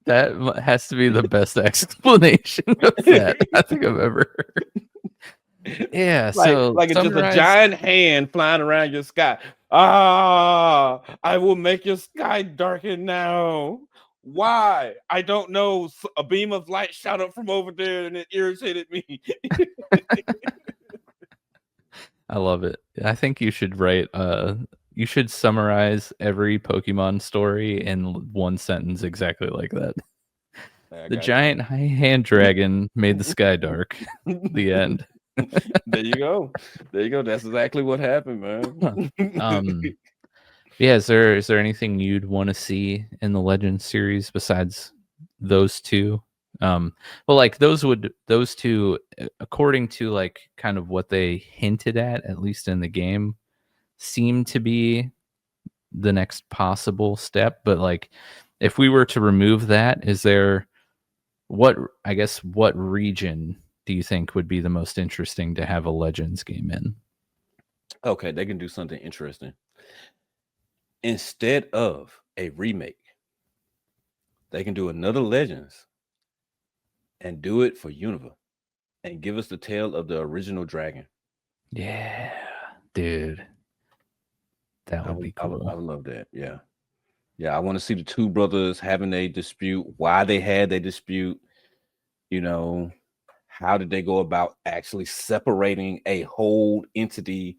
That has to be the best explanation of that I think I've ever heard. Yeah, so like it's just a giant hand flying around your sky. I will make your sky darken now. Why? I don't know. A beam of light shot up from over there and it irritated me. I love it. I think you should write you should summarize every Pokemon story in one sentence exactly like that. The giant hand dragon made the sky dark. The end. There you go. That's exactly what happened, man. Yeah, is there anything you'd want to see in the Legends series besides those two? Well, like those two, according to like kind of what they hinted at least in the game, seem to be the next possible step. But like, if we were to remove that, is there what region do you think would be the most interesting to have a Legends game in? Okay, they can do something interesting. Instead of a remake, they can do another Legends and do it for Unova and give us the tale of the original dragon. Yeah, dude. That would be cool. I would love that. Yeah. Yeah, I want to see the two brothers having a dispute, why they had their dispute, how did they go about actually separating a whole entity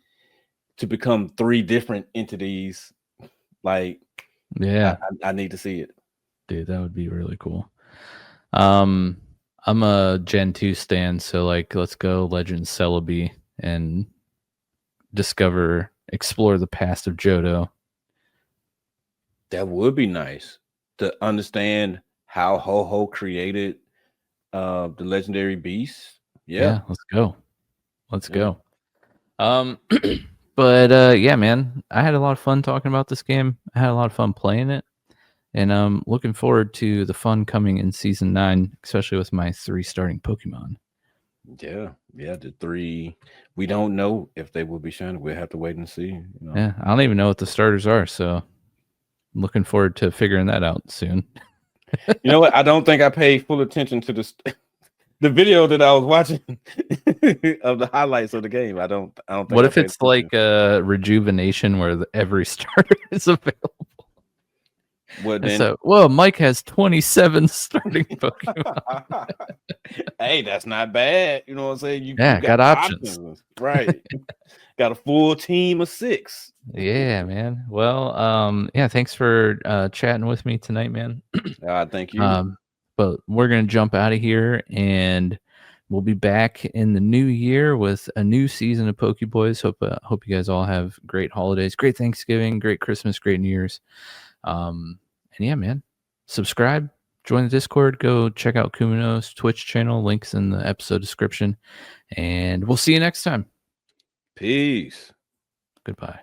to become three different entities? Like, yeah, I need to see it. Dude, that would be really cool. I'm a Gen 2 stan, so like let's go Legend Celebi and explore the past of Johto. That would be nice to understand how Ho-Ho created the legendary beast. Yeah, Let's go. But yeah, man, I had a lot of fun talking about this game. I had a lot of fun playing it. And I'm looking forward to the fun coming in season 9, especially with my 3 starting Pokemon. Yeah, the 3. We don't know if they will be shining. We'll have to wait and see. Yeah, I don't even know what the starters are, so I'm looking forward to figuring that out soon. You know what? I don't think I paid full attention to this. the video that I was watching of the highlights of the game. I don't think. What I if paid it's attention. like rejuvenation where every starter is available? What And then? so, well, Mike has 27 starting Pokemon. Hey, that's not bad. You know what I'm saying? You Yeah, got got options. right? Got a full team of 6. Yeah, man. Well, yeah, thanks for chatting with me tonight, man. Thank you. But we're gonna jump out of here, and we'll be back in the new year with a new season of PokéBoys. Hope you guys all have great holidays, great Thanksgiving, great Christmas, great New Year's. And yeah, man, subscribe, join the Discord, go check out Kumano's Twitch channel. Links in the episode description, and we'll see you next time. Peace. Goodbye.